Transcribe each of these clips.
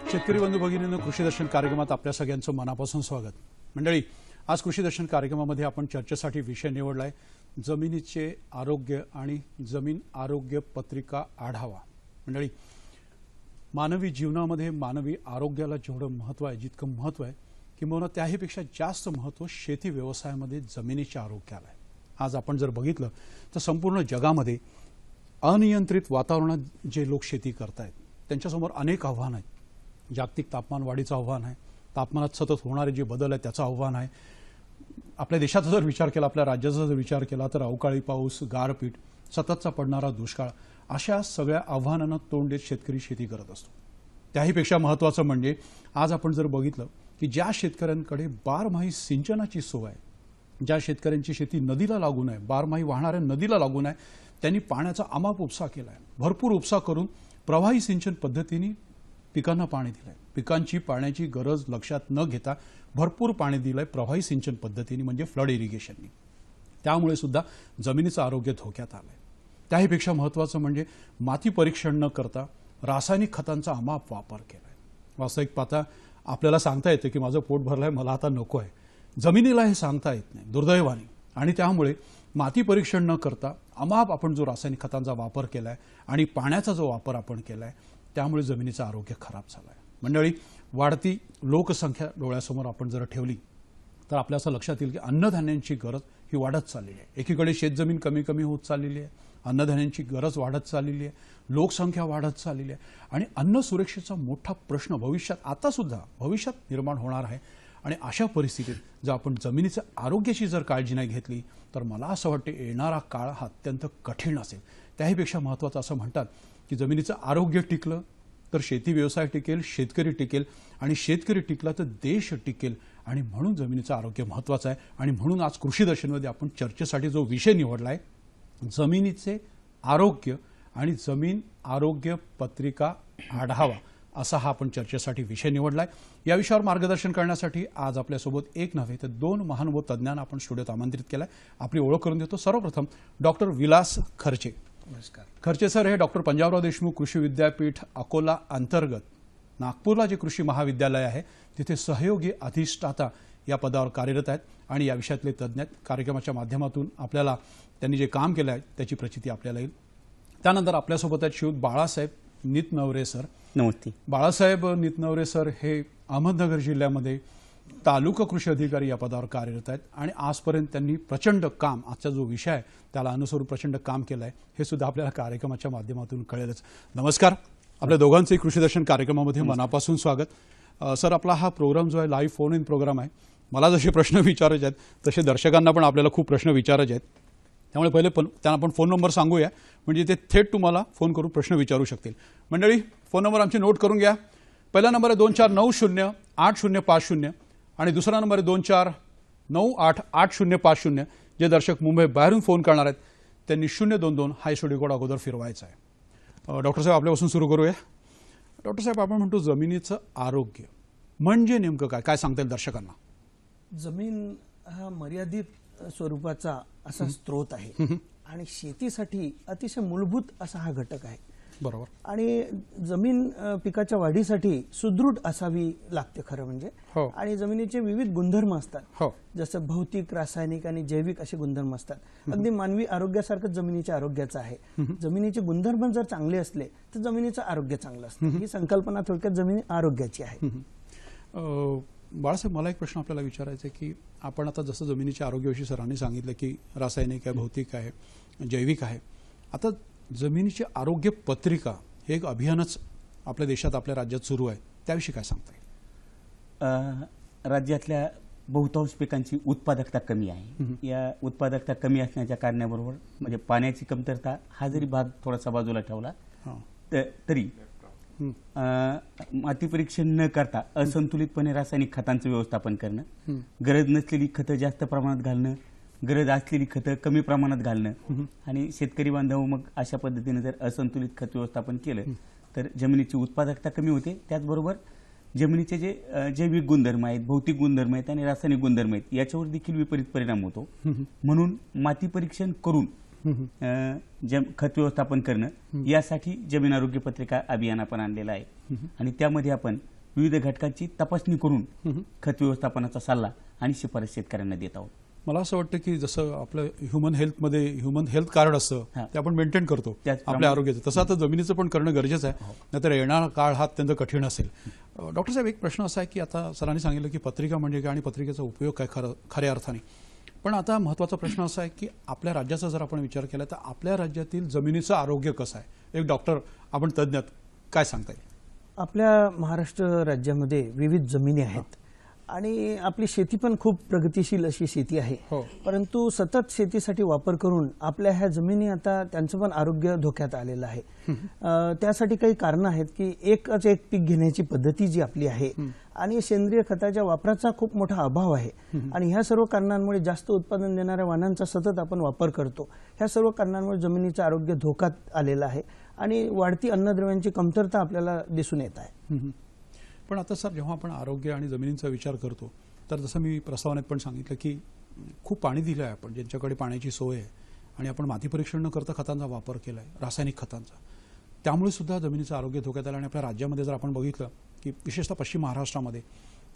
शेतकरी बंधू भगिनींनो, कृषी दर्शन कार्यक्रमात आपल्या सगळ्यांचं मनापासून स्वागत। मंडळी, आज कृषी दर्शन कार्यक्रमामध्ये आपण चर्चेसाठी विषय निवडलाय जमिनीचे आरोग्य आणि जमीन आरोग्य पत्रिका आढावा। मंडळी, मानवी जीवनामध्ये मानवी आरोग्याला जेवढं महत्त्व आहे, जितकं महत्त्व आहे किंवा त्याहीपेक्षा जास्त महत्त्व शेती व्यवसायामध्ये जमिनीच्या आरोग्याला आहे। आज आपण जर बघितलं तर संपूर्ण जगामध्ये अनियंत्रित वातावरणात जे लोक शेती करतायत त्यांच्यासमोर अनेक आव्हानं आहेत। जागतिक तापमान वाढीचं आव्हान आहे, तापमानात सतत होणारे जे बदल आहेत त्याचं आव्हान आहे। आपल्या देशाचा जर विचार केला, आपल्या राज्याचा जर विचार केला तर अवकाळी पाऊस, गारपीट, सततचा पडणारा दुष्काळ, अशा सगळ्या आव्हानांना तोंड देत शेतकरी शेती करत असतो। त्याहीपेक्षा महत्त्वाचं म्हणजे आज आपण जर बघितलं की ज्या शेतकऱ्यांकडे बारमाही सिंचनाची सोय आहे, ज्या शेतकऱ्यांची शेती नदीला लागून आहे, बारमाही वाहणाऱ्या नदीला लागून आहे, त्यांनी पाण्याचा अमाप उपसा केला आहे। भरपूर उपसा करून प्रवाही सिंचन पद्धतीने पिकांना पाणी दिलंय। पिकांची पाण्याची गरज लक्षात न घेता भरपूर पाणी दिलंय प्रवाही सिंचन पद्धतीने, म्हणजे फ्लड इरिगेशननी। त्यामुळे सुद्धा जमिनीचं आरोग्य धोक्यात आलंय। त्याहीपेक्षा महत्त्वाचं म्हणजे माती परीक्षण न करता रासायनिक खतांचा अमाप वापर केलाय। वास्तविक पाहता आपल्याला सांगता येतं की माझं पोट भरलंय, मला आता नको आहे। जमिनीला हे सांगता येत नाही दुर्दैवाने, आणि त्यामुळे माती परीक्षण न करता अमाप आपण जो रासायनिक खतांचा वापर केलाय आणि पाण्याचा जो वापर आपण केलाय त्यामुळे जमिनीचं आरोग्य खराब झालंय। मंडळी, वाढती लोकसंख्या डोळ्यासमोर आपण जर ठेवली तर आपल्या असं लक्षात येईल की अन्नधान्यांची गरज ही वाढत चाललेली आहे। एकीकडे शेतजमीन कमी कमी होत चाललेली आहे, अन्नधान्यांची गरज वाढत चाललेली आहे, लोकसंख्या वाढत चाललेली आहे आणि अन्न सुरक्षेचा मोठा प्रश्न भविष्यात निर्माण होणार आहे। आणि अशा परिस्थितीत जर आपण जमिनीच्या आरोग्याची जर काळजी नाही घेतली तर मला असं वाटतं येणारा काळ हा अत्यंत कठीण असेल। त्याहीपेक्षा महत्त्वाचं असं म्हणतात की जमिनीचं आरोग्य टिकलं तर शेती व्यवसाय टिकेल, शेतकरी टिकेल, आणि शेतकरी टिकला तर देश टिकेल। आणि म्हणून जमिनीचं आरोग्य महत्त्वाचं आहे। आणि म्हणून आज कृषी दर्शनमध्ये आपण चर्चेसाठी जो विषय निवडला आहे जमिनीचे आरोग्य आणि जमीन आरोग्य पत्रिका आढावा, असा हा आपण चर्चेसाठी विषय निवडलाय। या विषयावर मार्गदर्शन करण्यासाठी आज आपल्यासोबत एक नव्हे तर दोन महानुभाव तज्ज्ञांना आपण स्टुडिओत आमंत्रित केलाय। आपली ओळख करून देतो। सर्वप्रथम डॉक्टर विलास खर्चे। नमस्कार। खर्चे सर हे डॉक्टर पंजाबराव देशमुख कृषी विद्यापीठ अकोला अंतर्गत नागपूरला जे कृषी महाविद्यालय आहे तिथे सहयोगी अधिष्ठाता या पदावर कार्यरत आहेत आणि या विषयातले तज्ज्ञ आहेत। कार्यक्रमाच्या माध्यमातून आपल्याला त्यांनी जे काम केलं आहे त्याची प्रचिती आपल्याला येईल। त्यानंतर आपल्यासोबत आहेत श्रीयुत बाळासाहेब नितनवरे सर। नमस्ते। बाळासाहेब नितनवरे सर हे अहमदनगर जिल्ह्यामध्ये तालुका कृषी अधिकारी या पदावर कार्यरत आहेत आणि आजपर्यंत त्यांनी प्रचंड काम, आजचा जो विषय आहे त्याला अनुसरून प्रचंड काम केलं आहे, हे सुद्धा आपल्याला कार्यक्रमाच्या माध्यमातून कळेलच। नमस्कार, आपल्या दोघांचे कृषी दर्शन कार्यक्रमामध्ये मनापासून स्वागत। सर, आपला हा प्रोग्राम जो आहे लाईव्ह फोन इन प्रोग्राम आहे। मला जसे प्रश्न विचारायचे आहेत तसे दर्शकांना पण आपल्याला खूप प्रश्न विचारायचे आहेत, त्यामुळे पहिले त्यांना आपण फोन नंबर सांगूया म्हणजे ते थेट तुम्हाला फोन करून प्रश्न विचारू शकतील। मंडळी, फोन नंबर आमची नोट करून घ्या। पहिला नंबर आहे 24908050 आणि दुसरा नंबर आहे 24988050। जे दर्शक मुंबई बाहेरून फोन करणार आहेत त्यांनी 022 हा स्टुडिओ कोड अगोदर फिरवायचा आहे। डॉक्टर साहेब, आपल्यापासून सुरू करूया। डॉक्टर साहेब, आपण म्हणतो जमिनीचं आरोग्य म्हणजे नेमकं काय, काय सांगता येईल दर्शकांना? जमीन हा मर्यादित स्वरूपाचा असा स्रोत आहे आणि शेतीसाठी अतिशय मूलभूत असा हा घटक आहे। बरोबर। आणि जमीन पिकाच्या वाढीसाठी सुदृढ असावी लागते खरं म्हणजे। आणि जमिनीचे विविध गुणधर्म असतात, जसं भौतिक, रासायनिक आणि जैविक असे गुणधर्म असतात। अगदी मानवी आरोग्यासारखं जमिनीच्या आरोग्याचं आहे। जमिनीचे गुणधर्म जर चांगले असले तर जमिनीचं आरोग्य चांगलं असतं। ही संकल्पना थोडक्यात जमिनी आरोग्याची आहे। बाळासाहेब, मला एक प्रश्न आपल्याला विचारायचा आहे की आपण आता जसं जमिनीच्या आरोग्याविषयी सरांनी सांगितलं की रासायनिक आहे, भौतिक आहे, जैविक आहे, आता जमिनीची आरोग्य पत्रिका हे एक अभियानच आपल्या देशात, आपल्या राज्यात सुरू आहे, त्याविषयी काय सांगता येईल? राज्यातल्या बहुतांश पिकांची उत्पादकता कमी आहे। या उत्पादकता कमी असण्याच्या कारणाबरोबर म्हणजे पाण्याची कमतरता हा जरी भाग थोडासा बाजूला ठेवला तरी माती परीक्षण न करता असंतुलितपणे रासायनिक खतांचं व्यवस्थापन करणं, गरज नसलेली खतं जास्त प्रमाणात घालणं, गरज असलेली खतं कमी प्रमाणात घालणं आणि शेतकरी बांधव मग अशा पद्धतीने जर असंतुलित खत व्यवस्थापन केलं तर जमिनीची उत्पादकता कमी होते। त्याचबरोबर जमिनीचे जे जैविक गुणधर्म आहेत, भौतिक गुणधर्म आहेत आणि रासायनिक गुणधर्म आहेत याच्यावर देखील विपरीत परिणाम होतो। म्हणून माती परीक्षण करून खत व्यवस्थापन करणं यासाठी जमीन आरोग्य पत्रिका अभियान आपण आणलेलं आहे आणि त्यामध्ये आपण विविध घटकांची तपासणी करून खत व्यवस्थापनाचा सल्ला आणि शिफारस शेतकऱ्यांना देत आहोत. मला असं वाटतं की जसं आपलं ह्युमन हेल्थ कार्ड असतं ते आपण मेंटेन करतो आपल्या आरोग्याचं, तसं आता जमिनीचं पण करणं गरजेचं आहे, नाहीतर येणारा काळ हा अत्यंत कठीण असेल. डॉक्टर साहेब, एक प्रश्न असा आहे की आता सरांनी सांगितलं की पत्रिका म्हणजे काय आणि पत्रिकेचा उपयोग काय खऱ्या अर्थाने, पण आता महत्त्वाचा प्रश्न असा आहे की आपल्या राज्याचा जर आपण विचार केला तर आपल्या राज्यातील जमिनीचं आरोग्य कसं आहे? एक डॉक्टर, आपण तज्ज्ञ, काय सांगता येईल? आपल्या महाराष्ट्र राज्यामध्ये विविध जमिनी आहेत आणि आपली शेती पण खूप प्रगतिशील अशी शेती आहे. परंतु सतत शेतीसाठी वापर करून आपल्या ह्या जमिनी आता त्यांचं पण आरोग्य धोक्यात आलेलं आहे. त्यासाठी काही कारणं आहेत की एकच एक पीक घेण्याची पद्धती जी आपली आहे आणि सेंद्रिय खताच्या वापराचा खूप मोठा अभाव आहे आणि ह्या सर्व कारणांमुळे जास्त उत्पादन देणाऱ्या वाहनांचा सतत आपण वापर करतो. ह्या सर्व कारणांमुळे जमिनीचं आरोग्य धोक्यात आलेलं आहे आणि वाढती अन्नद्रव्यांची कमतरता आपल्याला दिसून येत आहे. पण आता सर, जेव्हा आपण आरोग्य आणि जमिनींचा विचार करतो तर जसं मी प्रस्तावनेत पण सांगितलं की खूप पाणी दिलं आहे आपण, ज्यांच्याकडे पाण्याची सोय आहे, आणि आपण माती परीक्षण न करता खतांचा वापर केला आहे, रासायनिक खतांचा, त्यामुळे सुद्धा जमिनीचं आरोग्य धोक्यात आलं. आणि आपल्या राज्यामध्ये जर आपण बघितलं की विशेषतः पश्चिम महाराष्ट्रामध्ये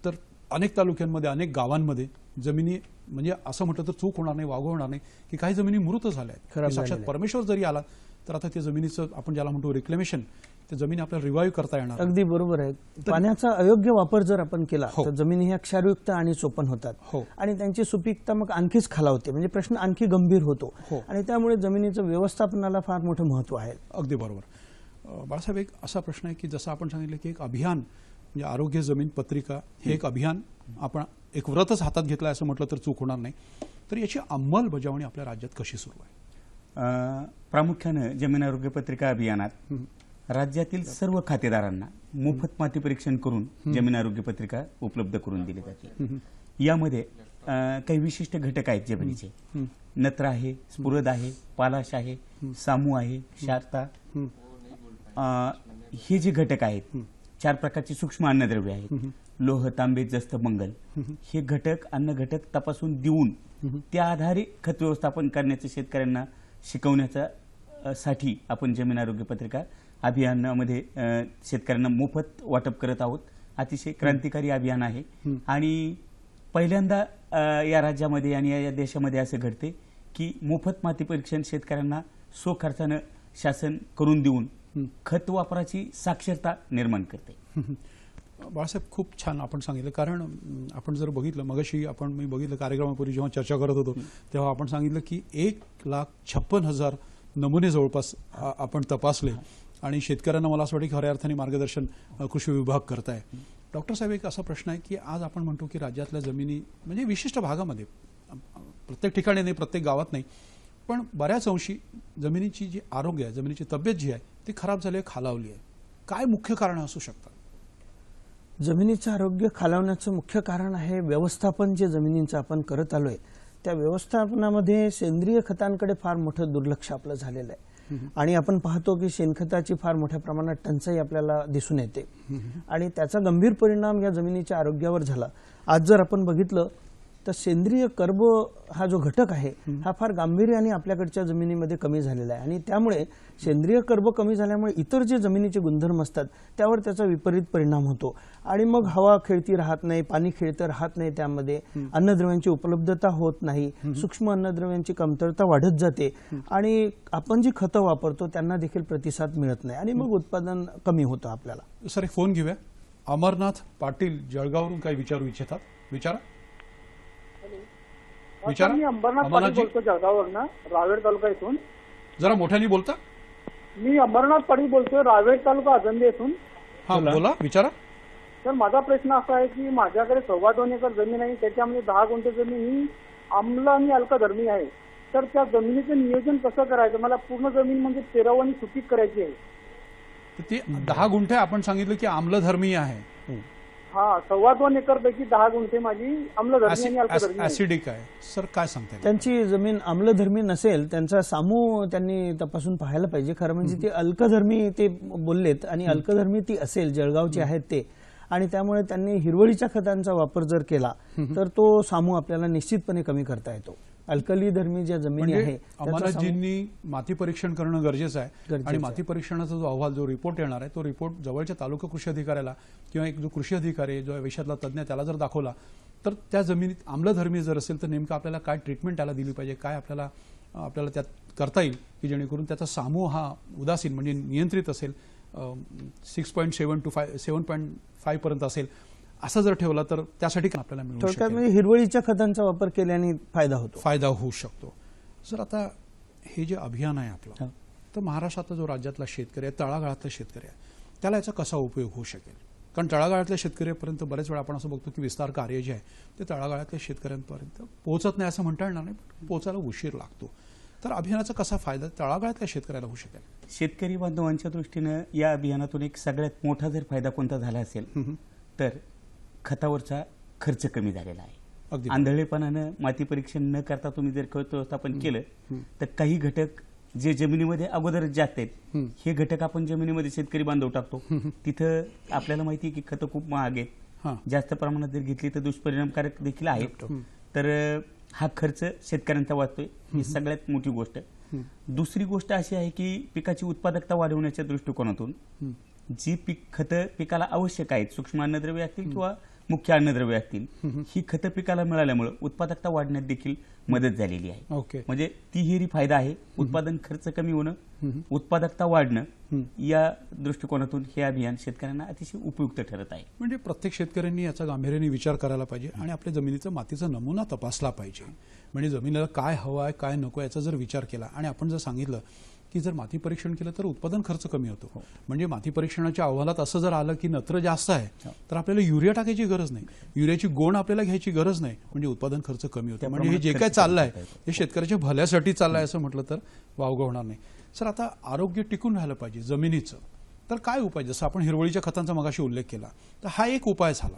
तर अनेक तालुक्यांमध्ये, अनेक गावांमध्ये जमिनी, म्हणजे असं म्हटलं तर चूक होणार नाही, वावग होणार नाही की काही जमिनी मृत झाल्या आहेत. साक्षात परमेश्वर जरी आला तर आता त्या जमिनीचं आपण ज्याला म्हणतो रिक्लेमेशन, ते जमीन आपल्याला रिवाईव्ह करता येणार. अगदी बरोबर आहे. पाण्याचा अयोग्य वापर जर आपण केला तर जमिनी ह्या क्षारयुक्त आणि चोपण होतात आणि त्यांची सुपीकता मग आणखीच खालावते, म्हणजे प्रश्न आणखी गंभीर होतो आणि त्यामुळे जमिनीचं व्यवस्थापनाला फार मोठं महत्व आहे. अगदी बरोबर. बाळासाहेब, एक असा प्रश्न आहे की जसं आपण सांगितलं की एक अभियान म्हणजे आरोग्य जमीन पत्रिका हे एक अभियान आपण एक व्रतच हातात घेतलं असं म्हटलं तर चूक होणार नाही, तर याची अंमलबजावणी आपल्या राज्यात कशी सुरू आहे? प्रामुख्यानं जमीन आरोग्य पत्रिका अभियानात राज्यातील सर्व खातेदारांना मोफत माती परीक्षण करून जमीन आरोग्य पत्रिका उपलब्ध करून दिली जाते. यामध्ये काही विशिष्ट घटक आहेत जमिनीचे. नत्र आहे, स्फुरद आहे, पालाश आहे, सामू आहे, क्षारता, हे जे घटक आहेत, 4 प्रकारची सूक्ष्म अन्नद्रव्य आहेत, लोह, तांबे, जस्त, मंगल, हे घटक अन्न घटक तपासून देऊन त्या आधारे खत व्यवस्थापन करण्याचं शेतकऱ्यांना शिकवण्याचा साठी आपण जमीन आरोग्य पत्रिका अभियानामध्ये शेतकऱ्यांना मोफत वाटप करत आहोत. अतिशय क्रांतिकारी अभियान आहे आणि पहिल्यांदा या राज्यामध्ये आणि या देशामध्ये असं घडते की मोफत माती परीक्षण शेतकऱ्यांना स्वखर्चानं शासन करून देऊन खत वापराची साक्षरता निर्माण करते. बाळासाहेब, खूप छान आपण सांगितलं. कारण आपण जर बघितलं, मगाशी मी बघितलं कार्यक्रमापूर्वी जेव्हा चर्चा करत होतो तेव्हा आपण सांगितलं की 1,56,000 नमुने जवळपास आपण तपासले आणि शेतकऱ्यांना मला असं वाटतं की खऱ्या अर्थाने मार्गदर्शन कृषी विभाग करताय. डॉक्टर साहेब, एक असा प्रश्न आहे की आज आपण म्हणतो की राज्यातल्या जमिनी म्हणजे विशिष्ट भागामध्ये, प्रत्येक ठिकाणी नाही, प्रत्येक गावात नाही, पण बऱ्याच अंशी जमिनीची जी आरोग्य आहे, जमिनीची तब्येत जी आहे ती खराब झाली आहे, खालावली आहे. काय मुख्य कारण असू शकतात? जमिनीचं आरोग्य खालावण्याचं मुख्य कारण आहे व्यवस्थापन जे जमिनींचं आपण करत आलोय त्या व्यवस्थापनामध्ये सेंद्रिय खतांकडे फार मोठं दुर्लक्ष आपलं झालेलं आहे आणि आपण पाहतो की शेणखताची फार मोठ्या प्रमाणात टंचाई आपल्याला दिसून येते आणि त्याचा गंभीर परिणाम या जमिनीच्या आरोग्यावर झाला. आज जर आपण बघितलं तर सेंद्रिय कर्ब हा जो घटक आहे हा फार गांभीर्याने आपल्याकडच्या जमिनीमध्ये कमी झालेला आहे आणि त्यामुळे सेंद्रिय कर्ब कमी झाल्यामुळे इतर जे जमिनीचे गुणधर्म असतात त्यावर त्याचा विपरीत परिणाम होतो आणि मग हवा खेळती राहत नाही, पाणी खेळतं राहत नाही, त्यामध्ये अन्नद्रव्यांची उपलब्धता होत नाही, सूक्ष्म अन्नद्रव्यांची कमतरता वाढत जाते आणि आपण जी खतं वापरतो त्यांना देखील प्रतिसाद मिळत नाही आणि मग उत्पादन कमी होतं आपल्याला. सर, एक फोन घेऊया. अमरनाथ पाटील जळगाववरून काही विचारू इच्छितात? विचारा. मी अंबरनाथ पाटील बोलतो जळगाववरनं, रावेर तालुका इथून. जरा मोठ्याने बोलता. मी अंबरनाथ पाटील बोलतोय, रावेर तालुका आजंदे इथून. हा, बोला, विचारा. तर माझा प्रश्न असा आहे की माझ्याकडे 2.25 एकर जमीन आहे, त्याच्यामध्ये 10 गुंठे जमीन ही आम्ल आणि अल्कधर्मी आहे. तर त्या जमिनीचं नियोजन कसं करायचं? मला पूर्ण जमीन म्हणजे पेराव आणि सुपीक करायची आहे. ती 10 गुंठे आपण सांगितलं की आम्लधर्मी आहे. हा, 2.25 एकर पैकी 10 गुंठे माझी आम्लधर्मी आणि अल्कधर्मी ऍसिडिक आहे. सर, काय सांगताय? त्यांची जमीन आम्लधर्मी नसेल, त्यांचा सामू त्यांनी तपासून पाहायला पाहिजे. खरं म्हणजे ते अल्कधर्मी ते बोललेत आणि अल्कधर्मी ती असेल, जळगावची आहेत ते. आणि त्यामुळे त्यांनी हिरवळीच्या खतांचा वापर जर केला तर तो सामू आपल्याला निश्चितपणे कमी करता येतो. अल्कली धर्मी ज्या जमिनी आहे अंमलदारांनी माती परीक्षण करणं गरजेचं आहे आणि माती परीक्षणाचा जो अहवाल, जो रिपोर्ट येणार आहे, तो रिपोर्ट जवळच्या तालुका कृषी अधिकाऱ्याला किंवा एक जो कृषी अधिकारी आहे, जो या विषयातला तज्ज्ञ, त्याला जर दाखवला तर त्या जमिनीत आम्लधर्मी जर असेल तर नेमकं आपल्याला काय ट्रीटमेंट त्याला दिली पाहिजे, काय आपल्याला त्यात करता येईल की जेणेकरून त्याचा सामू हा उदासीन म्हणजे नियंत्रित असेल, 6.7 to 7.5 पर्यंत असेल, असं जर ठेवला तर त्यासाठी आपल्याला मिळू थोडक्यात शकेल. म्हणजे हिरवळीच्या खतांचा वापर केल्याने फायदा होऊ शकतो. सर, आता हे जे अभियान आहे आपलं, तर महाराष्ट्रातला जो राज्यातला शेतकरी आहे, तळागाळातला शेतकरी आहे, त्याला याचा कसा उपयोग होऊ शकेल? कारण तळागाळातल्या शेतकऱ्यांपर्यंत बरेच वेळा आपण असं बघतो की विस्तार कार्य जे आहे ते तळागाळातल्या शेतकऱ्यांपर्यंत पोहोचत नाही असं म्हणता येणार नाही, पण पोहोचायला उशीर लागतो. तर अभियानाचा कसा फायदा तळागाळातल्या शेतकऱ्याला होऊ शकेल? शेतकरी बांधवांच्या दृष्टीनं या अभियानातून एक सगळ्यात मोठा जर फायदा कोणता झाला असेल तर खतावरचा खर्च कमी झालेला आहे. आंधळेपणानं माती परीक्षण न करता तुम्ही जर खत व्यवस्थापन केलं तर काही घटक जे जमिनीमध्ये अगोदरच जास्त आहेत, हे घटक आपण जमिनीमध्ये शेतकरी बांधव टाकतो. तिथं आपल्याला माहिती आहे की खतं खूप महाग आहेत, जास्त प्रमाणात जर घेतली तर दुष्परिणामकारक देखील आहेत. तर हा खर्च शेतकऱ्यांचा वाचतोय, ही सगळ्यात मोठी गोष्ट. दुसरी गोष्ट अशी आहे की पिकाची उत्पादकता वाढवण्याच्या दृष्टिकोनातून जी खतं पिकाला आवश्यक आहेत, सूक्ष्म अन्नद्रव्य असतील किंवा मुख्य अन्नद्रव्य असतील, ही खतं पिकाला मिळाल्यामुळे उत्पादकता वाढण्यात देखील मदत झालेली आहे. म्हणजे तिहेरी फायदा आहे, उत्पादन खर्च कमी होणं, उत्पादकता वाढणं. या दृष्टिकोनातून हे अभियान शेतकऱ्यांना अतिशय उपयुक्त ठरत आहे. म्हणजे प्रत्येक शेतकऱ्यांनी याचा गांभीर्याने विचार करायला पाहिजे आणि आपल्या जमिनीचा मातीचा नमुना तपासला पाहिजे. म्हणजे जमिनीला काय हवं आहे, काय नको याचा जर विचार केला आणि आपण जर सांगितलं की जर माती परीक्षण केलं तर उत्पादन खर्च कमी होतो. म्हणजे माती परीक्षणाच्या अहवालात असं जर आलं की नत्र जास्त आहे तर आपल्याला युरिया टाकायची गरज नाही, युरियाची गोण आपल्याला घ्यायची गरज नाही, म्हणजे उत्पादन खर्च कमी होतो. म्हणजे हे जे काय चाललंय हे शेतकऱ्याच्या भल्यासाठी चाललंय असं म्हटलं तर वावगं होणार नाही. सर, आता आरोग्य टिकून राहिलं पाहिजे जमिनीचं, तर काय उपाय? जसं आपण हिरवळीच्या खतांचा मगाशी उल्लेख केला, तर हा एक उपाय झाला.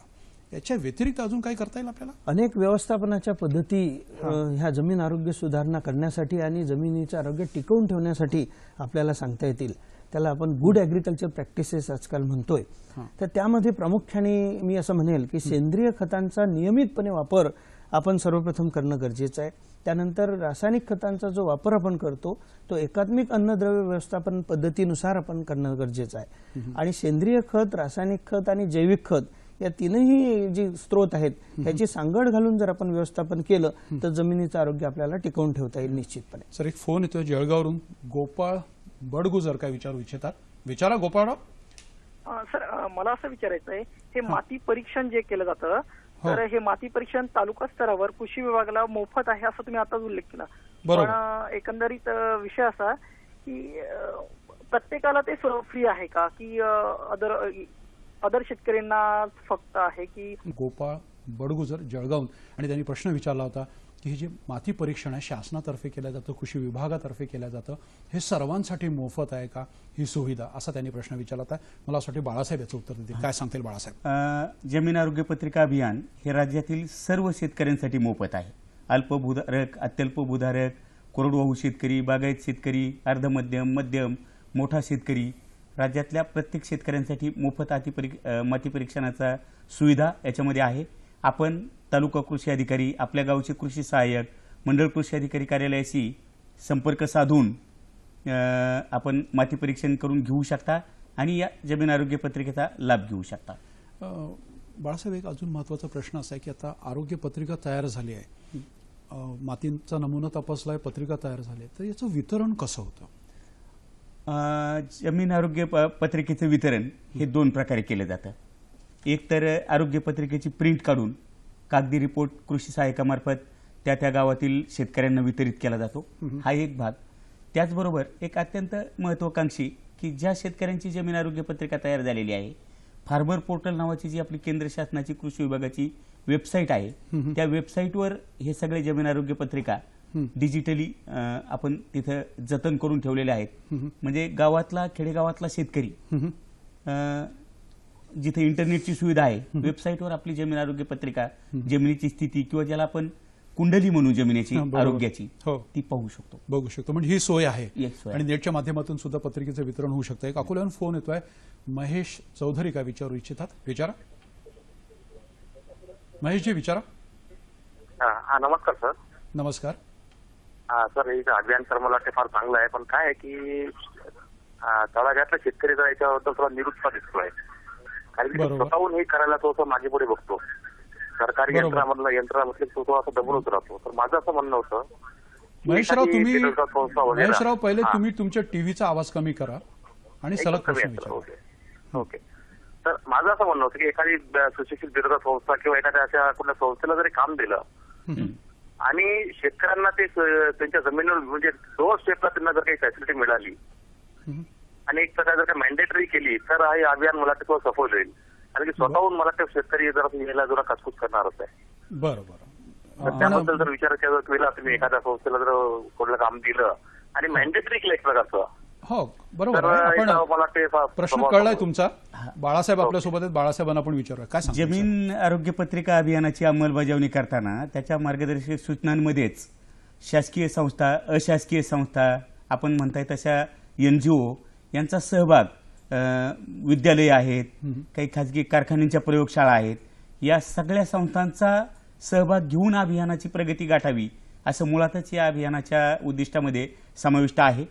याच्या व्यतिरिक्त अजून काय करता येईल आपल्याला? अनेक व्यवस्थापनाच्या पद्धती ह्या जमीन आरोग्य सुधारणा करण्यासाठी आणि जमिनीचं आरोग्य टिकवून ठेवण्यासाठी आपल्याला सांगता येतील. त्याला आपण गुड ॲग्रिकल्चर प्रॅक्टिसेस आजकाल म्हणतोय. तर त्यामध्ये प्रामुख्याने मी असं म्हणेल की सेंद्रिय खतांचा नियमितपणे वापर आपण सर्वप्रथम करणं गरजेचं आहे. त्यानंतर रासायनिक खतांचा जो वापर आपण करतो तो एकात्मिक अन्नद्रव्य व्यवस्थापन पद्धतीनुसार आपण करणं गरजेचं आहे. आणि सेंद्रिय खत, रासायनिक खत आणि जैविक खत या तीनही जे स्रोत आहेत ह्याची सांगड घालून जर आपण व्यवस्थापन केलं तर जमिनीचं आरोग्य आपल्याला टिकवून ठेवता येईल निश्चितपणे. सर, एक फोन येतोय जळगावरून. गोपाळ बडगुजर काय विचारू इच्छितात? विचारा गोपाळराव. सर, मला असं विचारायचं आहे, हे माती परीक्षण जे केलं जातं तर हे माती परीक्षण तालुका स्तरावर कृषी विभागाला मोफत आहे असं तुम्ही आताच उल्लेख केला. पण एकंदरीत विषय असा की प्रत्येकाला ते फ्री आहे का की अदर शेतकऱ्यांना फक्त आहे की? गोपाळ बडगुजर जळगावून, आणि त्यांनी प्रश्न विचारला होता की हे जे माती परीक्षण आहे शासनातर्फे केलं जातं, कृषी विभागातर्फे केलं जातं, हे सर्वांसाठी मोफत आहे का ही सुविधा, असा त्यांनी प्रश्न विचारला होता. मला असं वाटतं बाळासाहेब याचं उत्तर देतील. काय सांगतील बाळासाहेब? जमीन आरोग्य पत्रिका अभियान हे राज्यातील सर्व शेतकऱ्यांसाठी मोफत आहे. अल्पभूधारक, अत्यल्प भूधारक, कोरडवाहू शेतकरी, बागायत शेतकरी, अर्धमध्यम, मध्यम, मोठा शेतकरी, राज्यातल्या प्रत्येक शेतकऱ्यांसाठी मोफत माती परीक्षणाचा सुविधा याच्यामध्ये आहे. आपण तालुका कृषी अधिकारी, आपल्या गावचे कृषी सहाय्यक, मंडळ कृषी अधिकारी कार्यालयाशी संपर्क साधून आपण माती परीक्षण करून घेऊ शकता आणि या जमीन आरोग्य पत्रिकेचा लाभ घेऊ शकता. बाळासाहेब, एक अजून महत्त्वाचा प्रश्न असा आहे की आता आरोग्य पत्रिका तयार झाली आहे, मातीचा नमुना तपासलाय, पत्रिका तयार झाली, तर याचं वितरण कसं होतं? जमीन आरोग्य पत्रिकेचं वितरण हे दोन प्रकारे केलं जातं. एक तर आरोग्य पत्रिकेची प्रिंट काढून कागदी रिपोर्ट कृषी सहाय्यकामार्फत त्या गावातील शेतकऱ्यांना वितरित केला जातो, हा एक भाग. त्याचबरोबर एक अत्यंत महत्वाकांक्षी की ज्या शेतकऱ्यांची जमीन आरोग्य पत्रिका तयार झालेली आहे, फार्मर पोर्टल नावाची जी आपली केंद्र शासनाची कृषी विभागाची वेबसाईट आहे, त्या वेबसाईटवर हे सगळे जमीन आरोग्य पत्रिका डिजिटली आपण तिथं जतन करून ठेवलेले आहेत. म्हणजे गावातला, खेडेगावातला शेतकरी जिथे इंटरनेटची सुविधा आहे, वेबसाईटवर आपली जमीन आरोग्य पत्रिका, जमिनीची स्थिती किंवा ज्याला आपण कुंडली म्हणू जमिनीची आरोग्याची, ती पाहू शकतो, बघू शकतो. म्हणजे ही सोय आहे आणि नेटच्या माध्यमातून सुद्धा पत्रिकेचं वितरण होऊ शकतं. एक अकोल्याहून फोन येतोय. महेश चौधरी काय विचारू इच्छितात? विचारा. महेशजी विचारा. हा नमस्कार सर. नमस्कार. सर हे अभियान तर मला वाटतं फार चांगलं आहे, पण काय आहे की तळागाळातल्या शेतकरीचा याच्याबद्दल थोडा निरुत्साह दिसतोय. कारण की बरोबर. स्वतःहून हे करायला तो मागे पुढे बघतो. सरकारी बरोबर. यंत्रामधले तो असं दबूनच राहतो. तर माझं असं म्हणणं होतं की महेशराव एखादी तुम्ही बेरोजगार संस्था वगैरे- महेशराव पहिले हा. तुम्ही तुमच्या टीव्हीचा आवाज कमी करा आणि एकदम सलग कमी प्रश्न आहे, सर. विचारा. ओके. तर माझं असं म्हणणं होतं की एखादी सुशिक्षित बेरोजगार संस्था किंवा एखाद्या अशा कुठल्या संस्थेला जरी काम दिलं आणि शेतकऱ्यांना ते त्यांच्या जमिनीवर म्हणजे 2 स्टेपला त्यांना जर काही फॅसिलिटी मिळाली आणि एक प्रकारे जर काही मॅन्डेटरी केली तर हे अभियान मला ते सफल होईल. कारण की स्वतःहून मला ते शेतकरी जरा यायला जरा काचकूच करणारच आहे. बरोबर. तर त्याबद्दल जर विचार केला तुम्ही एखाद्या संस्थेला जर कुठलं काम दिलं आणि मॅन्डेटरी केलं एक प्रकारचं, हो बरोबर तर आहे. याचा आपण मला ते प्रश्न कळलाय तुमचा. बाळासाहेब आपल्यासोबत आहेत. बाळासाहेबांना आपण विचारूया काय सांगता. जमीन आरोग्य पत्रिका अभियानाची अंमलबजावणी करताना त्याच्या मार्गदर्शक सूचनांमध्येच शासकीय संस्था, अशासकीय संस्था, आपण म्हणताय तशा NGO यांचा सहभाग, विद्यालय आहेत, काही खाजगी कारखान्यांच्या प्रयोगशाळा आहेत, या सगळ्या संस्थांचा सहभाग घेऊन अभियानाची प्रगती गाठावी असं मुळातच या अभियानाच्या उद्दिष्टामध्ये समाविष्ट आहे.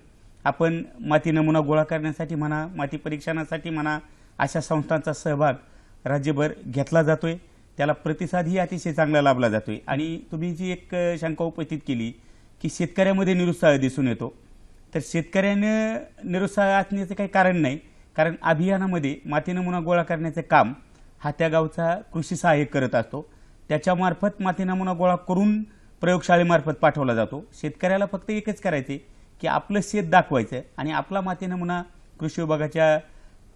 आपण माती नमुना गोळा करण्यासाठी म्हणा, माती परीक्षणासाठी म्हणा, अशा संस्थांचा सहभाग राज्यभर घेतला जातोय. त्याला प्रतिसादही अतिशय चांगला लाभला जातोय. आणि तुम्ही जी एक शंका उपस्थित केली की शेतकऱ्यामध्ये निरुत्साह दिसून येतो, तर शेतकऱ्यानं निरुत्साह असण्याचं काही कारण नाही. कारण अभियानामध्ये माती नमुना गोळा करण्याचं काम हा त्या गावचा कृषी सहाय्यक करत असतो. त्याच्यामार्फत माती नमुना गोळा करून प्रयोगशाळेमार्फत पाठवला जातो. शेतकऱ्याला फक्त एकच करायचे की आपलं शेत दाखवायचं आणि आपला माती नमुना कृषी विभागाच्या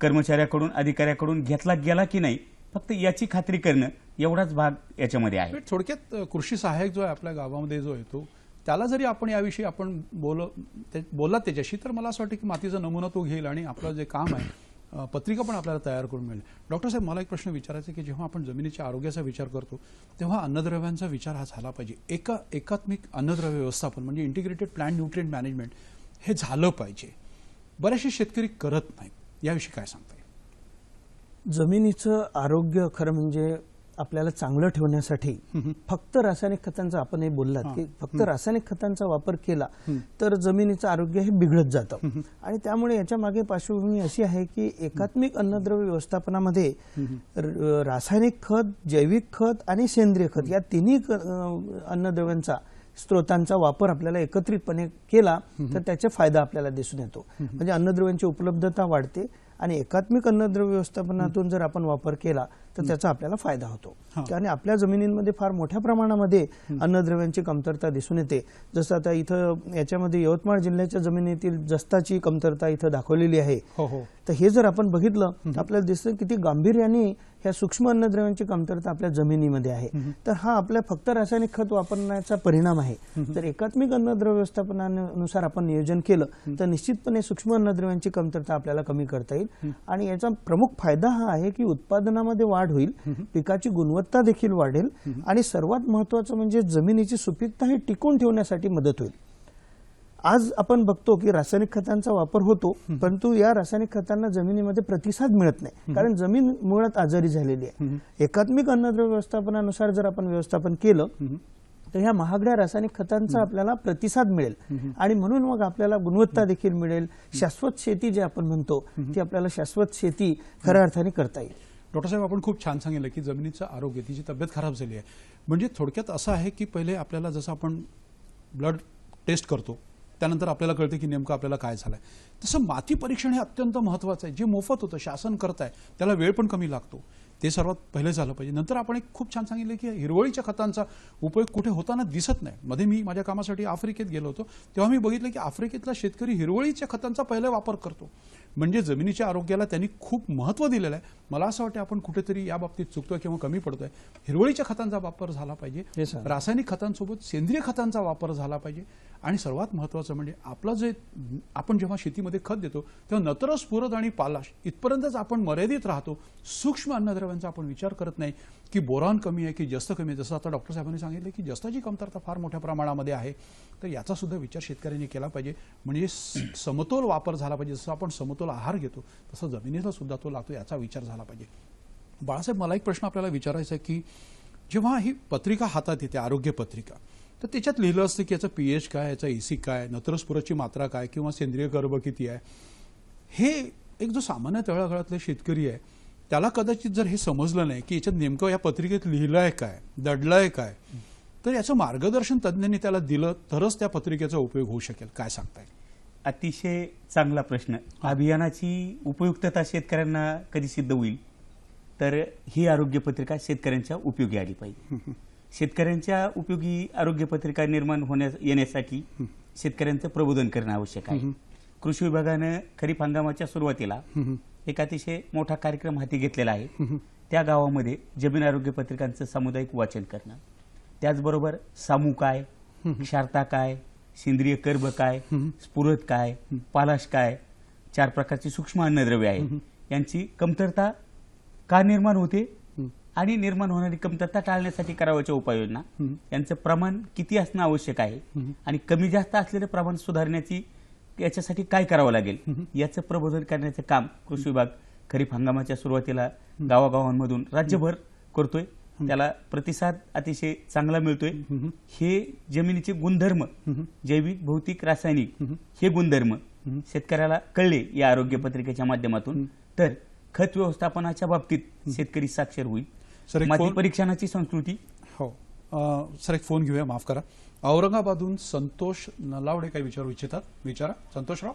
कर्मचाऱ्याकडून, अधिकाऱ्याकडून घेतला गेला की नाही, फक्त याची खात्री करणं एवढाच भाग याच्यामध्ये आहे. थोडक्यात कृषी सहाय्यक जो आहे आपल्या गावामध्ये जो येतो त्याला जरी आपण याविषयी आपण बोललात त्याच्याशी, तर मला असं वाटतं की मातीचा नमुना तो घेईल आणि आपलं जे काम आहे पत्रिका पण आपल्याला तयार करून मिळेल. डॉक्टर साहेब, मला एक प्रश्न विचारायचा की जेव्हा आपण जमिनीच्या आरोग्याचा विचार करतो तेव्हा अन्नद्रव्यांचा विचार हा झाला पाहिजे. एकात्मिक अन्नद्रव्य व्यवस्थापन म्हणजे इंटिग्रेटेड प्लांट न्यूट्रिएंट मॅनेजमेंट हे झालं पाहिजे. बरेचसे शेतकरी करत नाहीत. याविषयी काय सांगता येईल? जमिनीचं आरोग्य खरं म्हणजे आपल्याला चांगलं ठेवण्यासाठी फक्त रासायनिक खतांचा, आपण हे बोललात की फक्त रासायनिक खतांचा वापर केला तर जमिनीचं आरोग्य हे बिघडत जातं. आणि त्यामुळे याच्या मागे पार्श्वभूमी अशी आहे की एकात्मिक अन्नद्रव्य व्यवस्थापनामध्ये रासायनिक खत, जैविक खत आणि सेंद्रिय खत या तिन्ही अन्नद्रव्यांचा स्त्रोतांचा वापर आपल्याला एकत्रितपणे केला तर त्याचा फायदा आपल्याला दिसून येतो. म्हणजे अन्नद्रव्यांची उपलब्धता वाढते आणि एकात्मिक अन्नद्रव्य व्यवस्थापनातून जर आपण वापर केला तर त्याचा आपल्याला फायदा होतो. आणि आपल्या जमिनींमध्ये फार मोठ्या प्रमाणामध्ये अन्नद्रव्यांची कमतरता दिसून येते. जसं आता इथं याच्यामध्ये यवतमाळ जिल्ह्याच्या जमिनीतील जस्ताची कमतरता इथं दाखवलेली आहे. तर हे जर आपण बघितलं तर आपल्याला दिसतं किती गांभीर्याने ह्या सूक्ष्म अन्नद्रव्यांची कमतरता आपल्या जमिनीमध्ये आहे. तर हा आपल्या फक्त रासायनिक खत वापरण्याचा परिणाम आहे. जर एकात्मिक अन्नद्रव्य व्यवस्थापनानुसार आपण नियोजन केलं तर निश्चितपणे सूक्ष्म अन्नद्रव्यांची कमतरता आपल्याला कमी करता येईल. आणि याचा प्रमुख फायदा हा आहे की उत्पादनामध्ये वाढ होईल, पिकाची गुणवत्ता देखील वाढेल आणि सर्वात महत्वाचं म्हणजे जमिनीची सुपीकता ही टिकून ठेवण्यासाठी मदत होईल. आज आपण बघतो की रासायनिक खतांचा वापर होतो, परंतु या रासायनिक खतांना जमिनीमध्ये प्रतिसाद मिळत नाही, कारण जमीन मुळात आजारी झालेली आहे. एकात्मिक अन्नद्रव्य व्यवस्थापनानुसार जर आपण व्यवस्थापन केलं तर ह्या महागड्या रासायनिक खतांचा आपल्याला प्रतिसाद मिळेल आणि म्हणून मग आपल्याला गुणवत्ता देखील मिळेल. शाश्वत शेती जे आपण म्हणतो ती आपल्याला शाश्वत शेती खऱ्या अर्थाने करता येईल. डॉक्टर साहेब, आपण खूप छान सांगितलं की जमिनीचं आरोग्य, तिची तब्येत खराब झाली आहे. म्हणजे थोडक्यात असं आहे की पहिले आपल्याला जसं आपण ब्लड टेस्ट करतो त्यानंतर आपल्याला कळते की नेमकं आपल्याला काय झालंय, तसं माती परीक्षण हे अत्यंत महत्त्वाचं आहे. जे मोफत होतं, शासन करताय, त्याला वेळ पण कमी लागतो, ते सर्वात पहिले झालं पाहिजे. नंतर आपण एक खूप छान सांगितलं की हिरवळीच्या खतांचा उपयोग कुठे होताना दिसत नाही. मध्ये मी माझ्या कामासाठी आफ्रिकेत गेलो होतो तेव्हा मी बघितलं की आफ्रिकेतला शेतकरी हिरवळीच्या खतांचा पहिले वापर करतो. म्हणजे जमिनीच्या आरोग्याला त्यांनी खूप महत्त्व दिलेलं आहे. मला असं वाटतं आपण कुठेतरी या बाबतीत चुकतोय किंवा कमी पडतोय. हिरवळीच्या खतांचा वापर झाला पाहिजे, रासायनिक खतांसोबत सेंद्रिय खतांचा वापर झाला पाहिजे. आणि सर्वात महत्त्वाचं म्हणजे आपलं जे आपण जेव्हा शेतीमध्ये खत देतो तेव्हा नत्र, स्फुरद आणि पालाश इथपर्यंतच आपण मर्यादित राहतो. सूक्ष्म अन्नद्रव्यांचा आपण विचार करत नाही की बोरॉन कमी आहे की जस्त कमी आहे. जसं आता डॉक्टर साहेबांनी सांगितलं की जस्ताची कमतरता फार मोठ्या प्रमाणामध्ये आहे, तर याचा सुद्धा विचार शेतकऱ्यांनी केला पाहिजे. म्हणजे समतोल वापर झाला पाहिजे. जसं आपण समतोल आहार घेतो तसं जमिनीला सुद्धा तो लागतो, याचा विचार झाला पाहिजे. बाळासाहेब, मला एक प्रश्न आपल्याला विचारायचा आहे की जेव्हा ही पत्रिका हातात येते आरोग्य पत्रिका, तर त्याच्यात लिहिलं असतं की याचा पीएच काय, याचा EC काय, नत्रस्फुरची मात्रा काय किंवा सेंद्रिय कर्ब किती आहे. हे एक जो सामान्य तळागाळातला शेतकरी आहे त्याला कदाचित जर हे समजलं नाही की याच्यात नेमकं या पत्रिकेत लिहिलंय काय, दडलंय काय, तर याचं मार्गदर्शन तज्ज्ञांनी त्याला दिलं तरच त्या पत्रिकेचा उपयोग होऊ शकेल. काय सांगताय? अतिशय चांगला प्रश्न. अभियानाची उपयुक्तता शेतकऱ्यांना कधी सिद्ध होईल तर ही आरोग्य पत्रिका शेतकऱ्यांच्या उपयोगी आली पाहिजे. शेतकऱ्यांच्या उपयोगी आरोग्य पत्रिका निर्माण येण्यासाठी शेतकऱ्यांचं प्रबोधन करणं आवश्यक आहे. कृषी विभागानं खरीप हंगामाच्या सुरुवातीला एक अतिशय मोठा कार्यक्रम हाती घेतलेला आहे. त्या गावामध्ये जमीन आरोग्य पत्रिकांचं सामुदायिक वाचन करणं, त्याचबरोबर सामू काय, क्षारता काय, सेंद्रिय कर्ब काय, स्फुरद काय, पालाश काय, 4 प्रकारची सूक्ष्म अन्नद्रव्ये आहे, यांची कमतरता का निर्माण होते आणि निर्माण होणारी कमतरता टाळण्यासाठी करावयाच्या उपाययोजना, यांचं प्रमाण किती असणं आवश्यक आहे आणि कमी जास्त असलेलं प्रमाण सुधारण्याची याच्यासाठी काय करावं लागेल याचं प्रबोधन करण्याचं काम कृषी विभाग खरीप हंगामाच्या सुरुवातीला गावागावांमधून राज्यभर करतोय. त्याला प्रतिसाद अतिशय चांगला मिळतोय. हे जमिनीचे गुणधर्म, जैविक, भौतिक, रासायनिक, हे गुणधर्म शेतकऱ्याला कळले या आरोग्य पत्रिकेच्या माध्यमातून तर खत व्यवस्थापनाच्या बाबतीत शेतकरी साक्षर होईल. माती परीक्षणाची संस्कृती. हो सर, एक फोन घेऊया, माफ करा. औरंगाबादहून संतोष नलावडे काही विचारू इच्छितात? विचारा संतोषराव.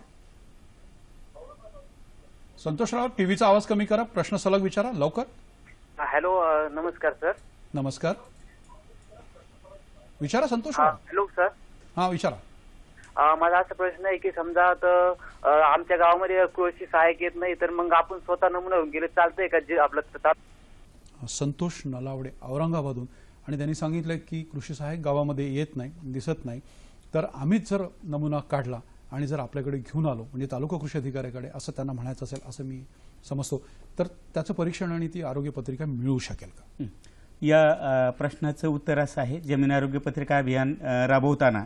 संतोषराव, टीव्हीचा आवाज कमी करा, प्रश्न सलग विचारा लवकर. हॅलो, नमस्कार सर. नमस्कार, विचारा संतोषराव. Hello sir. हा विचारा. माझा असा प्रश्न आहे की समजा आमच्या गावामध्ये कृषी सहाय्यक येत नाही तर मग आपण स्वतः नमुना घेऊन गेले चालतंय का? जे आपलं संतोष नलावडे औरंगाबादहून, आणि त्यांनी सांगितलं की कृषी सहाय्यक गावामध्ये येत नाही, दिसत नाही, तर आम्हीच जर नमुना काढला आणि जर आपल्याकडे घेऊन आलो, म्हणजे तालुका कृषी अधिकाऱ्याकडे, असं त्यांना म्हणायचं असेल असं मी समजतो, तर त्याचं परीक्षण आणि ती आरोग्य पत्रिका मिळू शकेल का? या प्रश्नाचं उत्तर असं आहे, जमीन आरोग्य पत्रिका अभियान राबवताना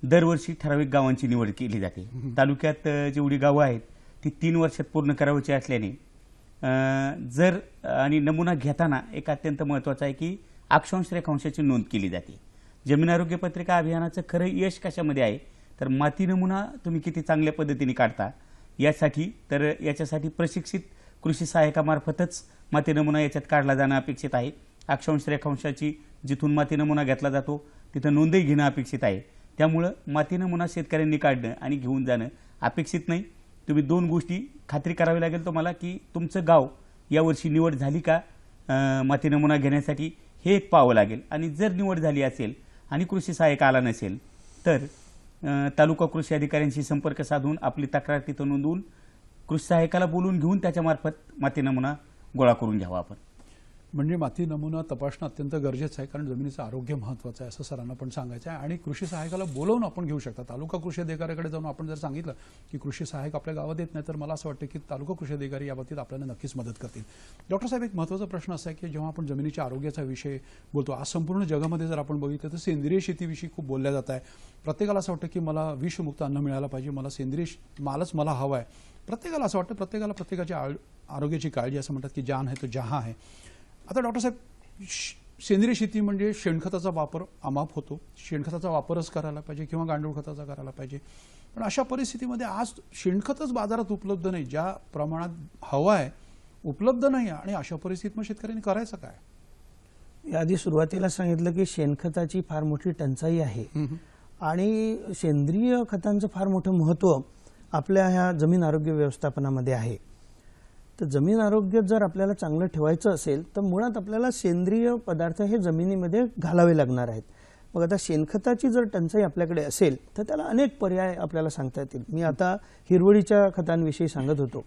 दरवर्षी ठराविक गावांची निवड केली जाते. तालुक्यात जेवढी गावं आहेत ती 3 वर्षात पूर्ण करावयाची असल्याने जर आणि नमुना घेताना एक अत्यंत महत्वाचं आहे की अक्षांश रेखांशाची नोंद केली जाते. जमीन आरोग्य पत्रिका अभियानाचं खरं यश कशामध्ये आहे तर माती नमुना तुम्ही किती चांगल्या पद्धतीने काढता यासाठी, तर याच्यासाठी प्रशिक्षित कृषी सहाय्यकामार्फतच माती नमुना याच्यात काढला जाणं अपेक्षित आहे. अक्षांश रेखांशाची जिथून माती नमुना घेतला जातो तिथं नोंदही घेणं अपेक्षित आहे. त्यामुळं माती नमुना शेतकऱ्यांनी काढणं आणि घेऊन जाणं अपेक्षित नाही. तुम्ही 2 गोष्टी खात्री करावी लागेल तुम्हाला की तुमचं गाव यावर्षी निवड झाली का माती नमुना घेण्यासाठी, हे एक पाहावं लागेल. आणि जर निवड झाली असेल आणि कृषी सहाय्यक आला नसेल तर तालुका कृषी अधिकाऱ्यांशी संपर्क साधून आपली तक्रार तिथं नोंदवून कृषी सहाय्यकाला बोलून घेऊन त्याच्या मार्फत माती नमुना गोळा करून घ्यावा आपण. म्हणजे माती नमुना तपासणं अत्यंत गरजेचं आहे, कारण जमिनीचं आरोग्य महत्त्वाचं आहे असं सरांना पण सांगायचं आहे. आणि कृषी सहाय्यकाला बोलवून आपण घेऊ शकता. तालुका कृषी अधिकाऱ्याकडे जाऊन आपण जर सांगितलं की कृषी सहाय्यक आपल्या गावात येत नाही, तर मला असं वाटतं की तालुका कृषी अधिकारी याबाबतीत आपल्याला नक्कीच मदत करतील. डॉक्टर साहेब, एक महत्त्वाचा प्रश्न असा आहे की जेव्हा आपण जमिनीच्या आरोग्याचा विषय बोलतो, आज संपूर्ण जगामध्ये जर आपण बघितलं तर सेंद्रिय शेतीविषयी खूप बोलल्या जात आहे. प्रत्येकाला असं वाटतं की मला विषमुक्त अन्न मिळालं पाहिजे, मला सेंद्रिय मालच मला हवा आहे. प्रत्येकाला असं वाटतं, प्रत्येकाला प्रत्येकाच्या आरोग्याची काळजी, असं म्हणतात की जान है तो जहां है. आता डॉक्टर साहेब, सेंद्रिय शेती म्हणजे शेणखताचा वापर अमाप होतो, शेणखताचा वापरच करायला पाहिजे किंवा गांडूळ खताचा करायला पाहिजे. पण अशा परिस्थितीमध्ये आज शेणखतच बाजारात उपलब्ध नाही, ज्या प्रमाणात हवं आहे उपलब्ध नाही, आणि अशा परिस्थितीत मग शेतकऱ्यांनी करायचं काय? याआधी सुरुवातीला सांगितलं की शेणखताची फार मोठी टंचाई आहे आणि सेंद्रिय खतांचं फार मोठं महत्त्व आपल्या ह्या जमीन आरोग्य व्यवस्थापनामध्ये आहे. तर जमीन आरोग्य जर आपल्याला चांगलं ठेवायचं असेल तर मुळात आपल्याला सेंद्रिय पदार्थ हे जमिनीमध्ये घालावे लागणार आहेत. मग आता शेणखताची जर टंचाई आपल्याकडे असेल तर त्याला अनेक पर्याय आपल्याला सांगता येतील. मी आता हिरवळीच्या खतांविषयी सांगत होतो.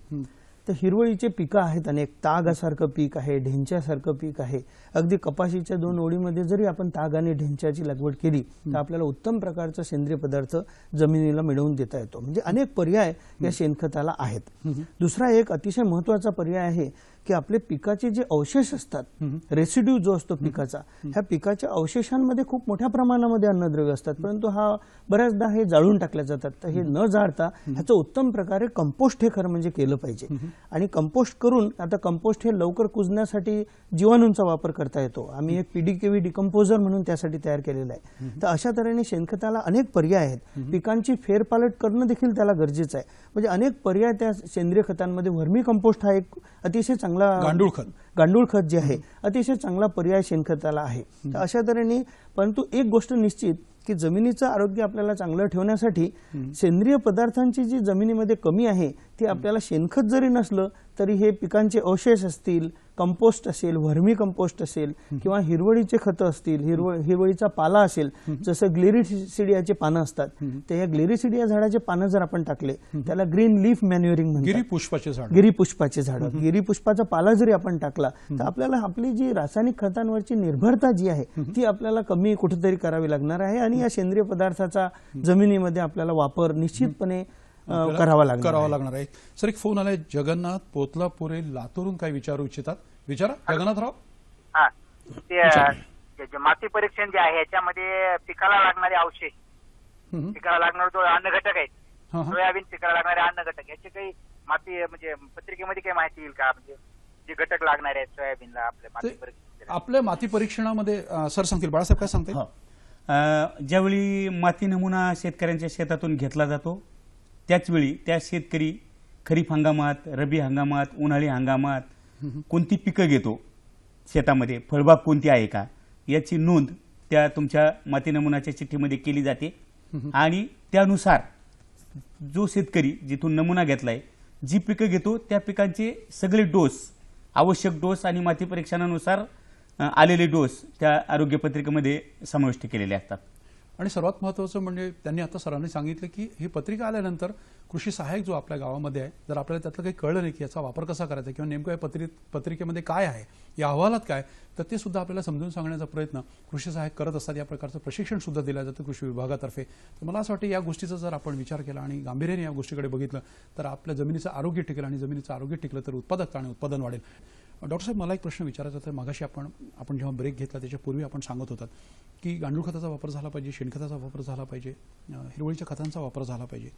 तर हिरवळीचे पिकं आहेत अनेक. तागासारखं पीक आहे, ढेंच्यासारखं पीक आहे. अगदी कपाशीच्या 2 ओळीमध्ये जरी आपण ताग आणि ढेंच्याची लागवड केली तर आपल्याला उत्तम प्रकारचा सेंद्रिय पदार्थ जमिनीला मिळवून देता येतो. म्हणजे अनेक पर्याय या शेणखताला आहेत. दुसरा एक अतिशय महत्त्वाचा पर्याय आहे की आपले पिकाचे जे अवशेष असतात, रेसिड्यू जो असतो पिकाचा, ह्या पिकाच्या अवशेषांमध्ये खूप मोठ्या प्रमाणामध्ये अन्नद्रव्य असतात, परंतु बऱ्याचदा हे जाळून टाकले जातात. तर हे न जाळता ह्याचं उत्तम प्रकारे कंपोस्ट हे खरं म्हणजे केलं पाहिजे. आणि कंपोस्ट करून, आता कंपोस्ट हे लवकर कुजण्यासाठी जीवाणूंचा वापर करता येतो. आम्ही एक PDKV डिकम्पोजर म्हणून त्यासाठी तयार केलेलं आहे. तर अशा तऱ्हेने शेणखताला अनेक पर्याय आहेत. पिकांची फेरपालट करणं देखील त्याला गरजेचं आहे. म्हणजे अनेक पर्याय त्या सेंद्रिय खतांमध्ये. व्हर्मी कंपोस्ट हा एक अतिशय चांगला गांडूळ खत जे आहे अतिशय चांगला पर्याय शेणखताला आहे. तर अशा तऱ्हेने, परंतु एक गोष्ट निश्चित की जमिनीचं आरोग्य आपल्याला चांगलं ठेवण्यासाठी सेंद्रिय पदार्थांची जी जमिनीमध्ये कमी आहे ती आपल्याला शेणखत जरी नसलं तरी हे पिकांचे अवशेष असतील, कंपोस्ट असेल, व्हर्मी कंपोस्ट असेल किंवा हिरवळीचे खतं असतील, हिरवळीचा पाला असेल, जसं ग्लेरिसिडियाचे पानं असतात, तर या ग्लेरिसिडिया झाडाचे पानं जर आपण टाकले त्याला ग्रीन लीफ मॅन्युअरिंग म्हणतात. गिरीपुष्पाचे झाड, गिरीपुष्पाचा पाला जरी आपण टाकला तर आपल्याला आपली जी रासायनिक खतांवरची निर्भरता जी आहे ती आपल्याला कमी कुठेतरी करावी लागणार आहे. आणि या सेंद्रिय पदार्थाचा जमिनीमध्ये आपल्याला वापर निश्चितपणे करावा लागणार आहे. सर, एक फोन आलाय. जगन्नाथ पोतलापुरे लातूरून काय विचारू इच्छितात? विचारा जगन्नाथराव. ते माती परीक्षण जे आहे याच्यामध्ये पिकाला लागणारे अवशेष, पिकाला लागणारे जो अन्नघटक आहेत, सोयाबीन पिकाला लागणारे अन्नघटक, याची काही माती म्हणजे पत्रिकेमध्ये काही माहिती येईल का? म्हणजे जे घटक लागणार आहेत सोयाबीनला आपल्या माती परीक्षणामध्ये सर सांगतील. बाळासाहेब काय सांगतील? ज्यावेळी माती नमुना शेतकऱ्यांच्या शेतातून घेतला जातो त्याचवेळी त्या शेतकरी खरीप हंगामात, रब्बी हंगामात, उन्हाळी हंगामात कोणती पिकं घेतो, शेतामध्ये फळबाग कोणती आहे का, याची नोंद त्या तुमच्या माती नमुनाच्या चिठ्ठीमध्ये केली जाते. आणि त्यानुसार जो शेतकरी जिथून नमुना घेतलाय, जी पिकं घेतो त्या पिकांचे सगळे डोस, आवश्यक डोस आणि माती परीक्षणानुसार आलेले डोस त्या आरोग्य पत्रिकेमध्ये समाविष्ट केलेले असतात. आणि सर्वात महत्त्वाचं म्हणजे त्यांनी आता सरांनी सांगितलं की ही पत्रिका आल्यानंतर कृषी सहाय्यक जो आपल्या गावामध्ये आहे, जर आपल्याला त्यातलं काही कळलं नाही की याचा वापर कसा करायचा किंवा नेमकं या पत्रिकेमध्ये काय आहे, या अहवालात काय, तर ते सुद्धा आपल्याला समजून सांगण्याचा प्रयत्न कृषी सहाय्यक करत असतात. या प्रकारचं प्रशिक्षण सुद्धा दिलं जातं कृषी विभागातर्फे. तर मला असं वाटतं या गोष्टीचा जर आपण विचार केला आणि गांभीर्याने या गोष्टीकडे बघितलं तर आपल्या जमिनीचं आरोग्य टिकेल, आणि जमिनीचं आरोग्य टिकलं तर उत्पादकता आणि उत्पादन वाढेल. डॉक्टर साहेब, मला एक प्रश्न विचारायचा होता. मगाशी आपण जेव्हा ब्रेक घेतला त्याच्यापूर्वी आपण सांगत होतात की गांडूळ खताचा वापर झाला पाहिजे, शेणखताचा वापर झाला पाहिजे, हिरवळीच्या खतांचा वापर झाला पाहिजे.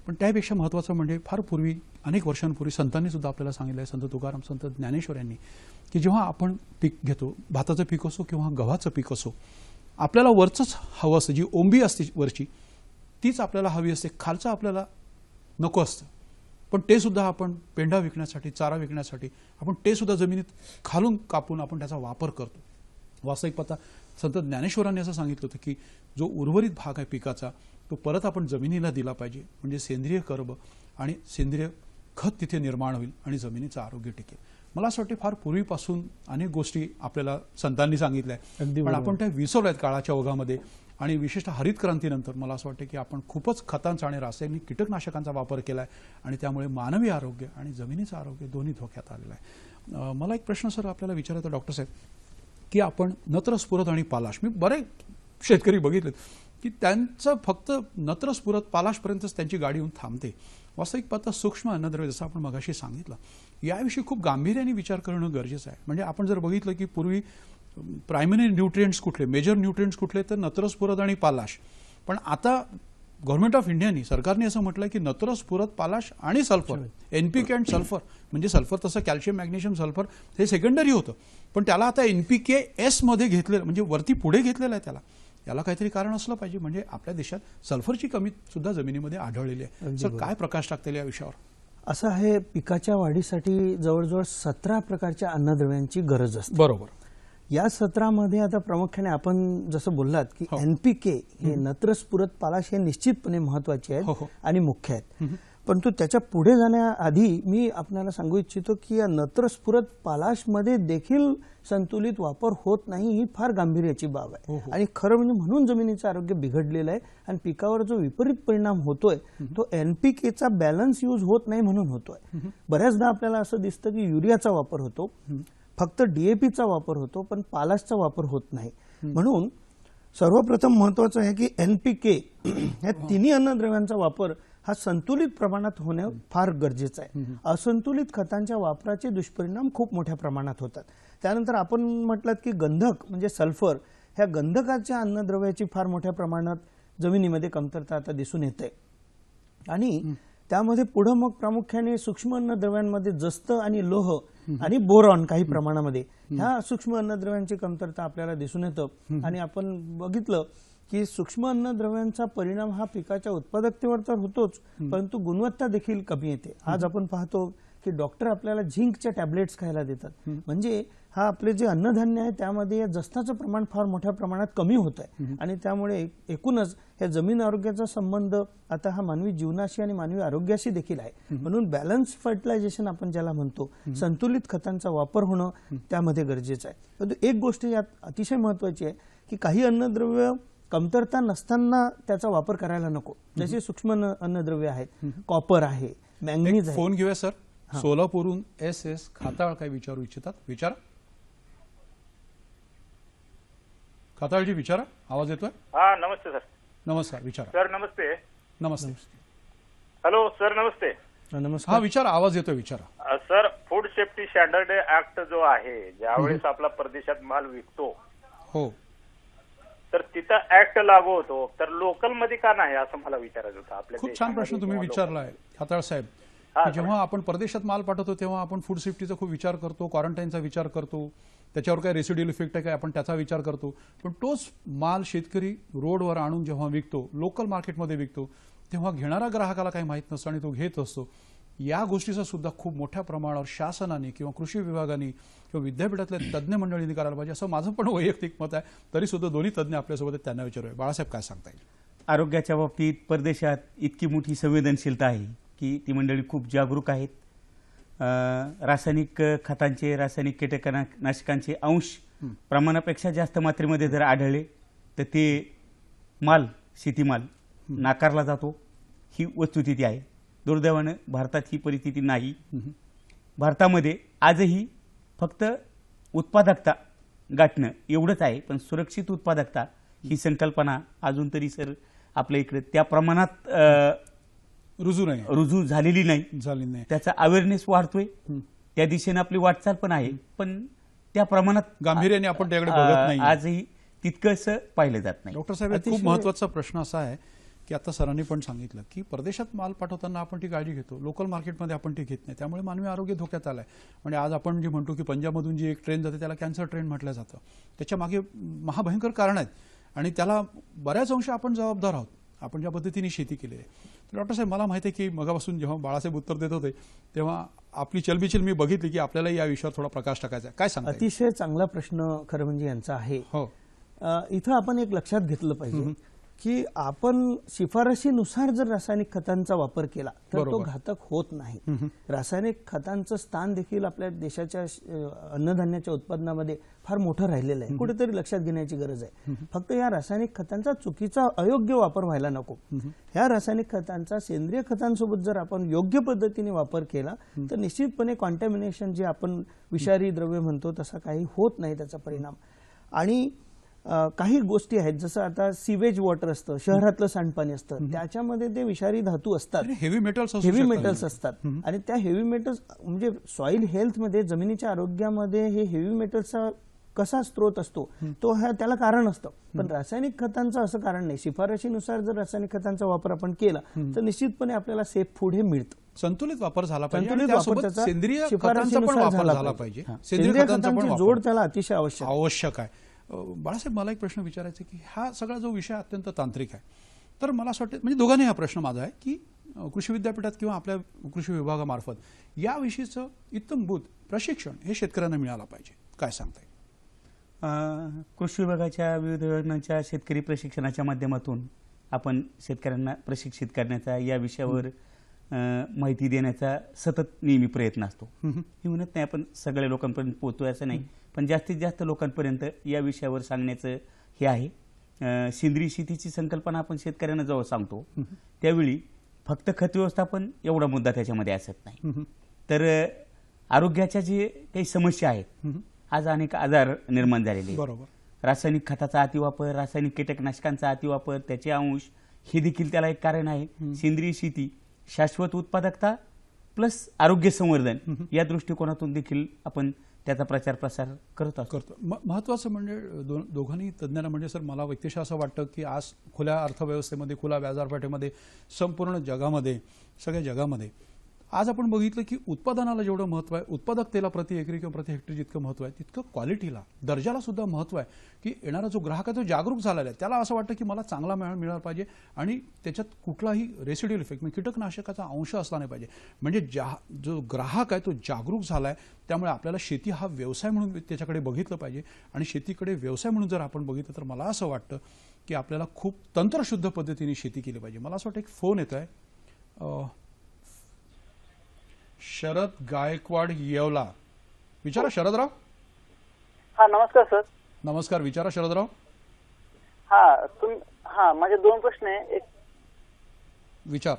पण त्यापेक्षा महत्त्वाचं म्हणजे फार पूर्वी, अनेक वर्षांपूर्वी संतांनी सुद्धा आपल्याला सांगितलं आहे, संत तुकाराम, संत ज्ञानेश्वर यांनी, की जेव्हा आपण पीक घेतो, भाताचं पीक असो किंवा गव्हाचं पीक असो, आपल्याला वरचंच हवं असतं, जी ओंबी असते वरची तीच आपल्याला हवी असते, खालचं आपल्याला नको असतं. पण ते सुद्धा आपण पेंढा विकण्यासाठी, चारा विकण्यासाठी आपण ते सुद्धा जमिनीत खालून कापून आपण त्याचा वापर करतो. वास्तविक पाहता संत ज्ञानेश्वरांनी असं सांगितलं होतं की जो उर्वरित भाग आहे पिकाचा तो परत आपण जमिनीला दिला पाहिजे, म्हणजे सेंद्रिय कर्ब आणि सेंद्रिय खत तिथे निर्माण होईल आणि जमिनीचं आरोग्य टिकेल. मला असं वाटतं फार पूर्वीपासून अनेक गोष्टी आपल्याला संतांनी सांगितल्या आहेत, पण आपण त्या विसरलो आहेत काळाच्या ओघामध्ये. आणि विशेषतः हरित क्रांतीनंतर मला असं वाटतं की आपण खूपच खतांचा आणि रासायनिक कीटकनाशकांचा वापर केला आहे आणि त्यामुळे मानवी आरोग्य आणि जमिनीचं आरोग्य दोन्ही धोक्यात आलेलं आहे. मला एक प्रश्न सर आपल्याला विचारायचा डॉक्टर साहेब, की आपण नत्र, स्फुरद आणि पालाश, मी बरेच शेतकरी बघितलेत की त्यांचं फक्त नत्र, स्फुरद, पालाशपर्यंतच त्यांची गाडी येऊन थांबते. वास्तविक पाहता सूक्ष्म अन्नद्रव्य, जसं आपण मगाशी सांगितलं, याविषयी खूप गांभीर्याने विचार करणं गरजेचं आहे. म्हणजे आपण जर बघितलं की पूर्वी प्रायमरी न्यूट्रिएंट्स कुठले, मेजर न्यूट्रिएंट्स कुठले, तर नत्र, स्फुरद आणि पालाश. पण आता गव्हर्नमेंट ऑफ इंडियानी, सरकारने असं म्हटलं की नत्र, स्फुरद, पालाश आणि सल्फर, NPK अँड सल्फर, म्हणजे सल्फर तसं कॅल्शियम, मॅग्नेशियम, सल्फर हे सेकंडरी होतं, पण त्याला आता NPK-S मध्ये घेतलेलं, म्हणजे वरती पुढे घेतलेलं आहे त्याला. याला काहीतरी कारण असलं पाहिजे. म्हणजे आपल्या देशात सल्फरची कमी सुद्धा जमिनीमध्ये आढळलेली आहे. सर, काय प्रकाश टाकतील या विषयावर? असं आहे, पिकाच्या वाढीसाठी जवळजवळ 17 प्रकारच्या अन्नद्रव्यांची गरज असते. बरोबर. या 17मध्ये आता प्रामुख्याने आपण जसं बोललात की NPK हे नत्र, स्फुरद, पालाश हे निश्चितपणे महत्वाचे आहेत आणि मुख्य आहेत. परंतु त्याच्या पुढे जाण्याआधी मी आपल्याला सांगू इच्छितो की या नत्र, स्फुरद, पालाशमध्ये देखील संतुलित वापर होत नाही, ही फार गांभीर्याची बाब आहे. आणि खरं म्हणजे म्हणून जमिनीचं आरोग्य बिघडलेलं आहे आणि पिकावर जो विपरीत परिणाम होतोय तो NPKचा बॅलन्स यूज होत नाही म्हणून होतोय. बऱ्याचदा आपल्याला असं दिसतं की युरियाचा वापर होतो, फक्त DAPचा वापर होतो, पण पालाशचा वापर होत नाही. म्हणून सर्वप्रथम महत्वाचं आहे की NPK या तिन्ही अन्नद्रव्यांचा वापर हा संतुलित प्रमाणात होणं फार गरजेचं आहे. असंतुलित खतांच्या वापराचे दुष्परिणाम खूप मोठ्या प्रमाणात होतात. त्यानंतर आपण म्हटलं की गंधक म्हणजे सल्फर, ह्या गंधकाच्या अन्नद्रव्याची फार मोठ्या प्रमाणात जमिनीमध्ये कमतरता आता दिसून येते आणि त्यामध्ये पुढे मग प्रामुख्याने सूक्ष्म अन्नद्रव्यांमध्ये जस्त आणि लोह आणि बोरॉन काही प्रमाणामध्ये ह्या सूक्ष्म अन्नद्रव्यांची कमतरता आपल्याला दिसून येतं. आणि आपण बघितलं की सूक्ष्म अन्नद्रव्यांचा परिणाम हा पिकाच्या उत्पादकतेवर तर होतोच, परंतु गुणवत्ता देखील कमी येते. आज आपण पाहतो की डॉक्टर आपल्याला झिंकच्या टॅबलेट्स खायला देतात, म्हणजे हा आपले जे अन्नधान्य आहे त्यामध्ये जस्ताचं प्रमाण फार मोठ्या प्रमाणात कमी होत आहे आणि त्यामुळे एकूणच या जमीन आरोग्याचा संबंध आता हा मानवी जीवनाशी आणि मानवी आरोग्याशी देखील आहे. म्हणून बॅलन्स फर्टिलायझेशन आपण ज्याला म्हणतो, संतुलित खतांचा वापर होणं त्यामध्ये गरजेचं आहे. परंतु एक गोष्ट यात अतिशय महत्वाची आहे की काही अन्नद्रव्य कमतरता नसताना त्याचा वापर करायला नको. जसे सूक्ष्म अन्नद्रव्य आहेत, कॉपर आहे, मॅंगनीज आहे. फोन घेऊया सर. सोलापूरहून SS खाताळ काय विचारू इच्छितात? विचारा. खाताळजी विचारा, आवाज येतोय? हा, नमस्ते सर. नमस्कार, विचारा सर. नमस्ते. नमस्ते. हॅलो सर, नमस्ते. नमस्कार. हा विचारा, आवाज येतोय, विचारा. Sir, food safety standard act जो आहे, ज्यावेळेस आपला परदेशात माल विकतो, हो, तर तिथं ऍक्ट लागू होतो, तर लोकल मध्ये का नाही असं मला विचारायचं होतं. आपल्या खूप छान प्रश्न तुम्ही विचारलाय खाताळ साहेब. जेव्हा आपण परदेशात माल पाठवतो तेव्हा आपण फूड सेफ्टीचा खूप विचार करतो, क्वारंटाईनचा विचार करतो, त्याच्यावर काय रेसिड्युअल इफेक्ट आहे काय आपण त्याचा विचार करतो. पण तोच माल शेतकरी रोडवर आणून जेव्हा विकतो, लोकल मार्केटमध्ये विकतो, तेव्हा घेणारा ग्राहकाला काही माहीत नसतं आणि तो घेत असतो. या गोष्टीचा सुद्धा खूप मोठ्या प्रमाणावर शासनाने किंवा कृषी विभागाने किंवा विद्यापीठातल्या तज्ज्ञ मंडळींनी करायला पाहिजे असं माझं पण वैयक्तिक मत आहे. तरी सुद्धा दोन्ही तज्ज्ञ आपल्यासोबत आहेत, त्यांना विचारूया. बाळासाहेब, काय सांगता येईल? आरोग्याच्या बाबतीत परदेशात इतकी मोठी संवेदनशीलता आहे की ती मंडळी खूप जागरूक आहेत. रासायनिक खतांचे, रासायनिक कीटकनाशकांचे अंश प्रमाणापेक्षा जास्त मात्रेमध्ये जर आढळले तर ते माल, शेतीमाल नाकारला जातो. ही वस्तुस्थिती आहे. दुर्दैवानं भारतात ही परिस्थिती नाही. भारतामध्ये आजही फक्त उत्पादकता गाठणं एवढंच आहे, पण सुरक्षित उत्पादकता ही संकल्पना अजून तरी सर आपल्या इकडे त्या प्रमाणात रुजू झालेली नाही. त्याचा अवेअरनेस वाढतोय, त्या दिशेने आपली वाटचाल पण आहे, पण त्या प्रमाणात गांभीर्याने आपण त्याकडे बघत नाही. आजही तितकंसं पाहिलं जात नाही. डॉक्टर साहेब, खूप महत्वाचा प्रश्न असा आहे की आता सरांनी पण सांगितलं की परदेशात माल पाठवताना आपण ती काळजी घेतो, लोकल मार्केटमध्ये आपण ती घेत नाही, त्यामुळे मानवी आरोग्य धोक्यात आलंय. म्हणजे आज आपण जे म्हणतो की पंजाबमधून जी एक ट्रेन जाते त्याला कॅन्सर ट्रेन म्हटलं जातं, त्याच्या मागे महाभयंकर कारण आहेत आणि त्याला बऱ्याच अंश आपण जबाबदार आहोत, आपण ज्या पद्धतीने शेती केली आहे. तर डॉक्टर साहेब, मला माहिती आहे की मगापासून जेव्हा बाळासाहेब उत्तर देत होते तेव्हा आपली चलबिचल मी बघितली की आपल्याला या विषयावर थोडा प्रकाश टाकायचा आहे. काय सांगता? अतिशय चांगला प्रश्न खरं म्हणजे यांचा आहे. हो, इथं आपण एक लक्षात घेतलं पाहिजे की आपण शिफारशीनुसार जर रासायनिक खतांचा वापर केला तर तो घातक होत नाही. रासायनिक खतांचं स्थान देखील आपल्या देशाच्या अन्नधान्याच्या उत्पादनामध्ये फार मोठं राहिलेलं आहे, कुठेतरी लक्षात घेण्याची गरज आहे. फक्त या रासायनिक खतांचा चुकीचा अयोग्य वापर व्हायला नको. ह्या रासायनिक खतांचा सेंद्रिय खतांसोबत जर आपण योग्य पद्धतीने वापर केला तर निश्चितपणे कॉन्टॅमिनेशन जे आपण विषारी द्रव्य म्हणतो तसा काही होत नाही त्याचा परिणाम. आणि काही गोष्टी आहेत, जसं आता सीवेज वॉटर असतं, शहरातलं सांडपाणी असतं, त्याच्यामध्ये ते विषारी धातू असतात, हेवी मेटल्स असतात आणि त्या हेवी मेटल्स म्हणजे सॉइल हेल्थमध्ये, जमिनीच्या आरोग्यामध्ये हे हेवी मेटल्सचा कसा स्रोत असतो तो त्याला कारण असतं. पण रासायनिक खतांचं असं कारण नाही. शिफारशीनुसार जर रासायनिक खतांचा वापर आपण केला तर निश्चितपणे आपल्याला सेफ फूड हे मिळतं. संतुलित वापर झाला पाहिजे, सेंद्रिय खतांची जोड त्याला अतिशय आवश्यक आहे. बाळासाहेब, मला एक प्रश्न विचारायचा की हा सगळा जो विषय अत्यंत तांत्रिक आहे, तर मला असं वाटतं म्हणजे दोघांनी हा प्रश्न माझा आहे की कृषी विद्यापीठात किंवा आपल्या कृषी विभागामार्फत याविषयीचं इत्तमभूत प्रशिक्षण हे शेतकऱ्यांना मिळालं पाहिजे. काय सांगता येईल? कृषी विभागाच्या विविध योजनांच्या शेतकरी प्रशिक्षणाच्या माध्यमातून आपण शेतकऱ्यांना प्रशिक्षित करण्याचा, या विषयावर माहिती देण्याचा सतत नेहमी प्रयत्न असतो. हे म्हणत नाही आपण सगळ्या लोकांपर्यंत पोहोचतोय असं नाही, पण जास्तीत जास्त लोकांपर्यंत या विषयावर सांगण्याचं हे आहे. सेंद्रिय शेतीची संकल्पना आपण शेतकऱ्यांना जेव्हा सांगतो त्यावेळी फक्त खत व्यवस्थापन एवढा मुद्दा त्याच्यामध्ये असत नाही, तर आरोग्याच्या जे काही समस्या आहेत, आज अनेक आजार निर्माण झालेले, रासायनिक खताचा अतिवापर, रासायनिक कीटकनाशकांचा अतिवापर, त्याचे अंश हे देखील त्याला एक कारण आहे. सेंद्रिय शेती, शाश्वत उत्पादकता प्लस आरोग्य संवर्धन या दृष्टिकोनातून देखील आपण त्याचा प्रचार प्रसार करतो. महत्वाचं म्हणजे दोघांनी तज्ज्ञांना म्हणजे सर मला व्यक्तिशः असं वाटतं की आज खुल्या अर्थव्यवस्थेमध्ये, खुल्या बाजारपेठेमध्ये, संपूर्ण जगामध्ये, सगळ्या जगामध्ये आज आपण बघितलं की उत्पादनाला जेवढं महत्व आहे, उत्पादकतेला प्रति एकरी किंवा प्रति हेक्टरी जितकं महत्व आहे तितकं क्वालिटीला, दर्जाला सुद्धा महत्व आहे. की येणारा जो ग्राहक आहे तो जागरूक झालेला आहे. त्याला असं वाटतं की मला चांगला मिळाला पाहिजे आणि त्याच्यात कुठलाही रेसिड्युअल इफेक्ट म्हणजे कीटकनाशकाचा अंश असला नाही पाहिजे. म्हणजे जो ग्राहक आहे तो जागरूक झाला आहे. त्यामुळे आपल्याला शेती हा व्यवसाय म्हणून त्याच्याकडे बघितलं पाहिजे आणि शेतीकडे व्यवसाय म्हणून जर आपण बघितलं तर मला असं वाटतं की आपल्याला खूप तंत्रशुद्ध पद्धतीने शेती केली पाहिजे. मला असं वाटतं एक फोन येत आहे. शरद गायकवाड येवला. विचारा शरदराव. हा नमस्कार सर. नमस्कार, विचारा शरदराव. माझे 2 प्रश्न आहे. एक विचार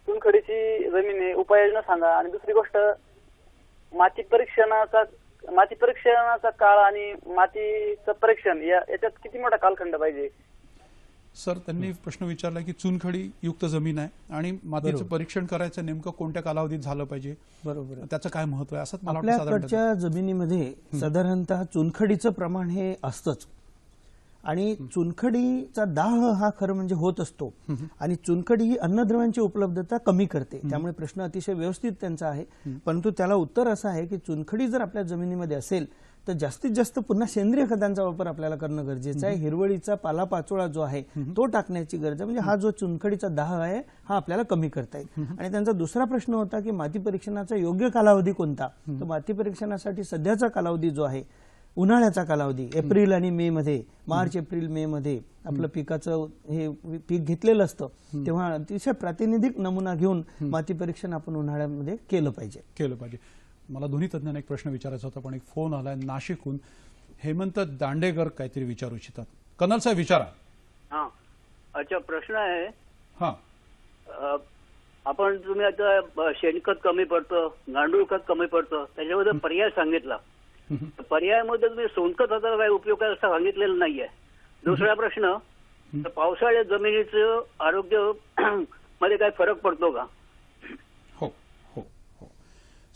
चुनखडीची जमीन आहे, उपाययोजना सांगा. आणि दुसरी गोष्ट माती परीक्षणाचा काळ आणि मातीचं परीक्षण याच्यात किती मोठा कालखंड पाहिजे. सर त्यांनी प्रश्न विचारला की चुनखडी युक्त जमीन आहे आणि मातीचं परीक्षण करायचं नेमकं कोणत्या कालावधीत झालं पाहिजे, बरोबर, त्याचं काय महत्व आहे असं मला वाटतं. आपल्याकडच्या जमिनीमध्ये साधारणतः चुनखडीचं प्रमाण हे असतंच आणि चुनखडीचा दाह हा खरं म्हणजे होत असतो आणि चुनखडी ही अन्नद्रव्यांची उपलब्धता कमी करते. त्यामुळे प्रश्न अतिशय व्यवस्थित त्यांचा आहे. परंतु त्याला उत्तर असं आहे की चुनखडी जर आपल्या जमिनीमध्ये असेल तर जास्तीत जास्त पुन्हा सेंद्रिय खतांचा वापर आपल्याला करणं गरजेचं आहे. हिरवळीचा पालापाचोळा जो आहे तो टाकण्याची गरज आहे. म्हणजे हा जो चुनखडीचा दाह आहे हा आपल्याला कमी करता येईल. आणि त्यांचा दुसरा प्रश्न होता की माती परीक्षणाचा योग्य कालावधी कोणता. तर माती परीक्षणासाठी सध्याचा कालावधी जो आहे उन्हाळ्याचा कालावधी, एप्रिल आणि मे मध्ये, मार्च एप्रिल मे मध्ये आपलं पिकाचं हे पीक घेतलेलं असतं तेव्हा अतिशय प्रातिनिधिक नमुना घेऊन माती परीक्षण आपण उन्हाळ्यामध्ये केलं पाहिजे. मला दोन्ही तज्ञांना एक प्रश्न विचारायचा होता पण एक फोन आलाय नाशिकहून. हेमंत दांडेकर काहीतरी विचारू इच्छितात. कर्नल साहेब विचारा. अच्छा प्रश्न आहे. तुम्ही आता शेणखत कमी पडतं, गांडूळ खत कमी पडतं, त्याच्यामध्ये पर्याय सांगितला. पर्यायामध्ये तुम्ही सोनखताचा काही उपयोग आहे असं सांगितलेलं नाहीये. दुसरा प्रश्न, पावसाळ्यात जमिनीचं आरोग्य मध्ये काय फरक पडतो का.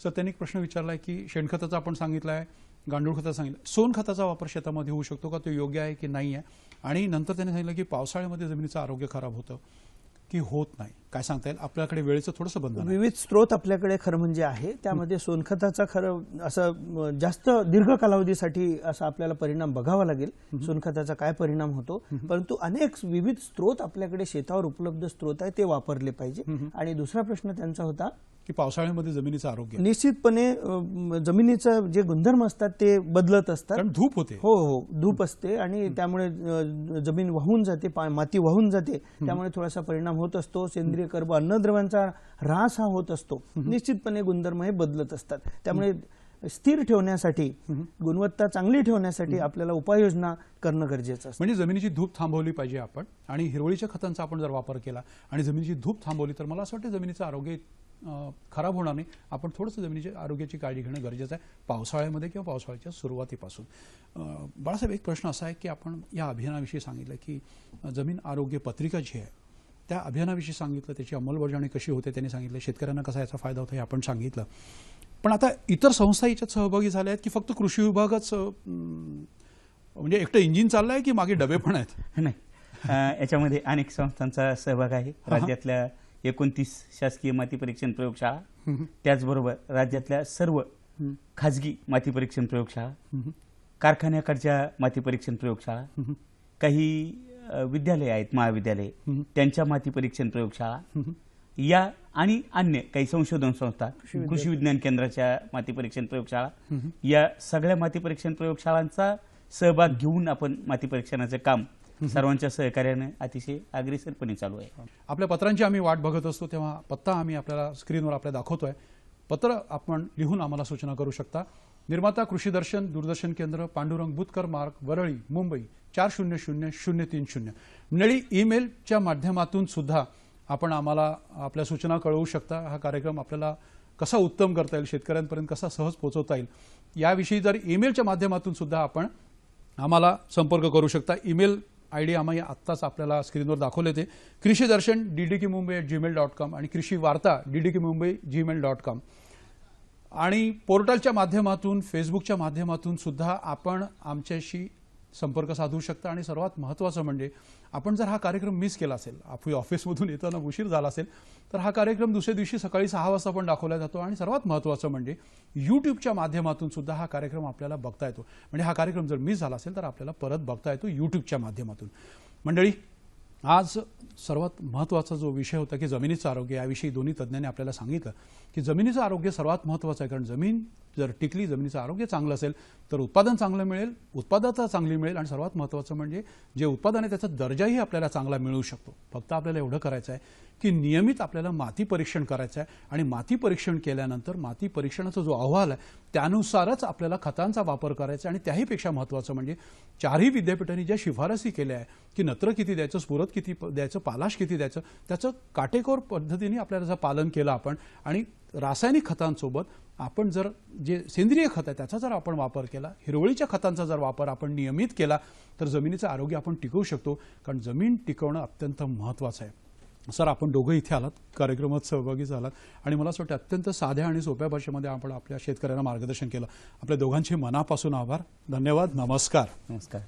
सर त्यांनी एक प्रश्न विचारलाय की शेणखताचा आपण सांगितलंय, गांडूळ खताचा सांगितलं, सोन खताचा वापर शेतामध्ये होऊ शकतो का, तो योग्य आहे की नाही आहे. आणि नंतर त्यांनी सांगितलं की पावसाळ्यामध्ये जमिनीचं आरोग्य खराब होतं की होत नाही, काय सांगता येईल. आपल्याकडे वेळेचं थोडंसं बंधन आहे. विविध स्रोत आपल्याकडे खरं म्हणजे आहे. त्यामध्ये सोनखताचा खरं असं जास्त दीर्घ कालावधीसाठी असा आपल्याला परिणाम बघावा लागेल सोनखताचा काय परिणाम होतो. परंतु अनेक विविध स्रोत आपल्याकडे शेतावर उपलब्ध स्रोत आहे ते वापरले पाहिजे. आणि दुसरा प्रश्न त्यांचा होता की पावसाळ्यामध्ये जमिनीचं आरोग्य. निश्चितपणे जमिनीचं जे गुणधर्म असतात ते बदलत असतात. कारण धूप होते. हो धूप असते आणि त्यामुळे जमीन वाहून जाते, माती वाहून जाते. त्यामुळे थोडासा परिणाम होत असतो. सेंद्रिय कर्ब अन्नद्रव्यांचा ऱ्हास हा होत असतो. निश्चितपणे गुणधर्म हे बदलत असतात. त्यामुळे स्थिर ठेवण्यासाठी, गुणवत्ता चांगली ठेवण्यासाठी आपल्याला उपाययोजना करणं गरजेचं असतं. म्हणजे जमिनीची धूप थांबवली पाहिजे आपण. आणि हिरवळीच्या खतांचा आपण जर वापर केला आणि जमिनीची धूप थांबवली तर मला असं वाटतं जमिनीचं आरोग्य खराब होणार नाही. आपण थोडंसं जमिनीच्या आरोग्याची काळजी घेणं गरजेचं आहे पावसाळ्यामध्ये किंवा पावसाळ्याच्या सुरुवातीपासून. बाळासाहेब एक प्रश्न असा आहे की आपण या अभियानाविषयी सांगितलं की जमीन आरोग्य पत्रिका जी आहे त्या अभियानाविषयी सांगितलं, त्याची अंमलबजावणी कशी होते त्यांनी सांगितलं, शेतकऱ्यांना कसा याचा फायदा होतो हे आपण सांगितलं. पण आता इतर संस्था याच्यात सहभागी झाल्या आहेत की फक्त कृषी विभागच म्हणजे एकटं इंजिन चाललंय की मागे डबे पण आहेत. नाही, याच्यामध्ये अनेक संस्थांचा सहभाग आहे. राज्यातल्या 29 शासकीय माती परीक्षण प्रयोगशाळा, त्याचबरोबर राज्यातल्या सर्व खाजगी माती परीक्षण प्रयोगशाळा, कारखान्याकडच्या माती परीक्षण प्रयोगशाळा, काही विद्यालय आहेत, महाविद्यालय, त्यांच्या माती परीक्षण प्रयोगशाळा, या आणि अन्य काही संशोधन संस्था, कृषी विज्ञान केंद्राच्या माती परीक्षण प्रयोगशाळा, या सगळ्या माती परीक्षण प्रयोगशाळांचा सहभाग घेऊन आपण माती परीक्षणाचं काम सर्वांच्या सहकार्याने अतिशय अग्रेसरपणे चालू आहे. आपल्या पत्रांची आम्ही वाट बघत असतो तेव्हा पत्ता आम्ही आपल्याला स्क्रीनवर आपल्या दाखवतोय. पत्र आपण लिहून आम्हाला सूचना करू शकता. निर्माता कृषी दर्शन, दूरदर्शन केंद्र, पांडुरंग बुतकर मार्ग, वरळी, मुंबई 400030. मंडळी ईमेलच्या माध्यमातून सुद्धा आपण आम्हाला आपल्या सूचना कळवू शकता. हा कार्यक्रम आपल्याला कसा उत्तम करता येईल, शेतकऱ्यांपर्यंत कसा सहज पोहोचवता येईल याविषयी जर ईमेलच्या माध्यमातून सुद्धा आपण आम्हाला संपर्क करू शकता. ईमेल ID आम्ही आत्ताच आपल्याला स्क्रीनवर दाखवले ते कृषीदर्शन ddkmumbai@gmail.com आणि कृषी वार्ता ddkmumbai@gmail.com आणि पोर्टलच्या माध्यमातून फेसबुकच्या माध्यमातून सुद्धा आपण आमच्याशी संपर्क साधू शकता। आणि सर्वात महत्त्वाचं म्हणजे आपण जर हा कार्यक्रम मिस केला असेल, आपली ऑफिसमधून येताना उशीर झाला असेल, तर हा कार्यक्रम दुसऱ्या दिवशी सकाळी 6 वाजता पण दाखवला जातो। आणि सर्वात महत्त्वाचं म्हणजे यूट्यूबच्या माध्यमातून सुद्धा हा कार्यक्रम आपल्याला बघता येतो। म्हणजे हा कार्यक्रम जर मिस झाला असेल तर आपल्याला परत बघता येतो यूट्यूबच्या माध्यमातून। मंडळी, आज सर्वात महत्त्वाचा जो विषय होता की जमिनीचं आरोग्य, याविषयी दोन्ही तज्ज्ञांनी आपल्याला सांगितलं की जमिनीचं आरोग्य सर्वात महत्त्वाचं आहे। कारण जमीन जर टिकली, जमिनीचं आरोग्य चांगलं असेल तर उत्पादन चांगलं मिळेल, उत्पादकता चांगली मिळेल आणि सर्वात महत्त्वाचं म्हणजे जे उत्पादन आहे त्याचा दर्जाही आपल्याला चांगला मिळू शकतो। फक्त आपल्याला एवढं करायचं आहे की नियमित आपल्याला माती परीक्षण करायचं आहे आणि माती परीक्षण केल्यानंतर माती परीक्षणाचा जो अहवाल आहे त्यानुसारच आपल्याला खतांचा वापर करायचा आहे। आणि त्याहीपेक्षा महत्त्वाचं म्हणजे चारही विद्यापीठांनी ज्या शिफारसी केल्या आहे की नत्र किती द्यायचं, स्फुरद किती द्यायचं, पालाश किती द्यायचं, त्याचं काटेकोर पद्धतीने आपल्याला जर पालन केलं आपण आणि रासायनिक खतांसोबत आपण जर जे सेंद्रिय खत आहे त्याचा जर आपण वापर केला, हिरवळीच्या खतांचा जर वापर आपण नियमित केला तर जमिनीचं आरोग्य आपण टिकवू शकतो। कारण जमीन टिकवणं अत्यंत महत्त्वाचं आहे। सर, आपण दोघं इथे आलात, कार्यक्रमात सहभागी झालात आणि मला असं वाटतं अत्यंत साध्या आणि सोप्या भाषेमध्ये आपण आपल्या शेतकऱ्यांना मार्गदर्शन केलं। आपल्या दोघांचे मनापासून आभार, धन्यवाद, नमस्कार। नमस्कार।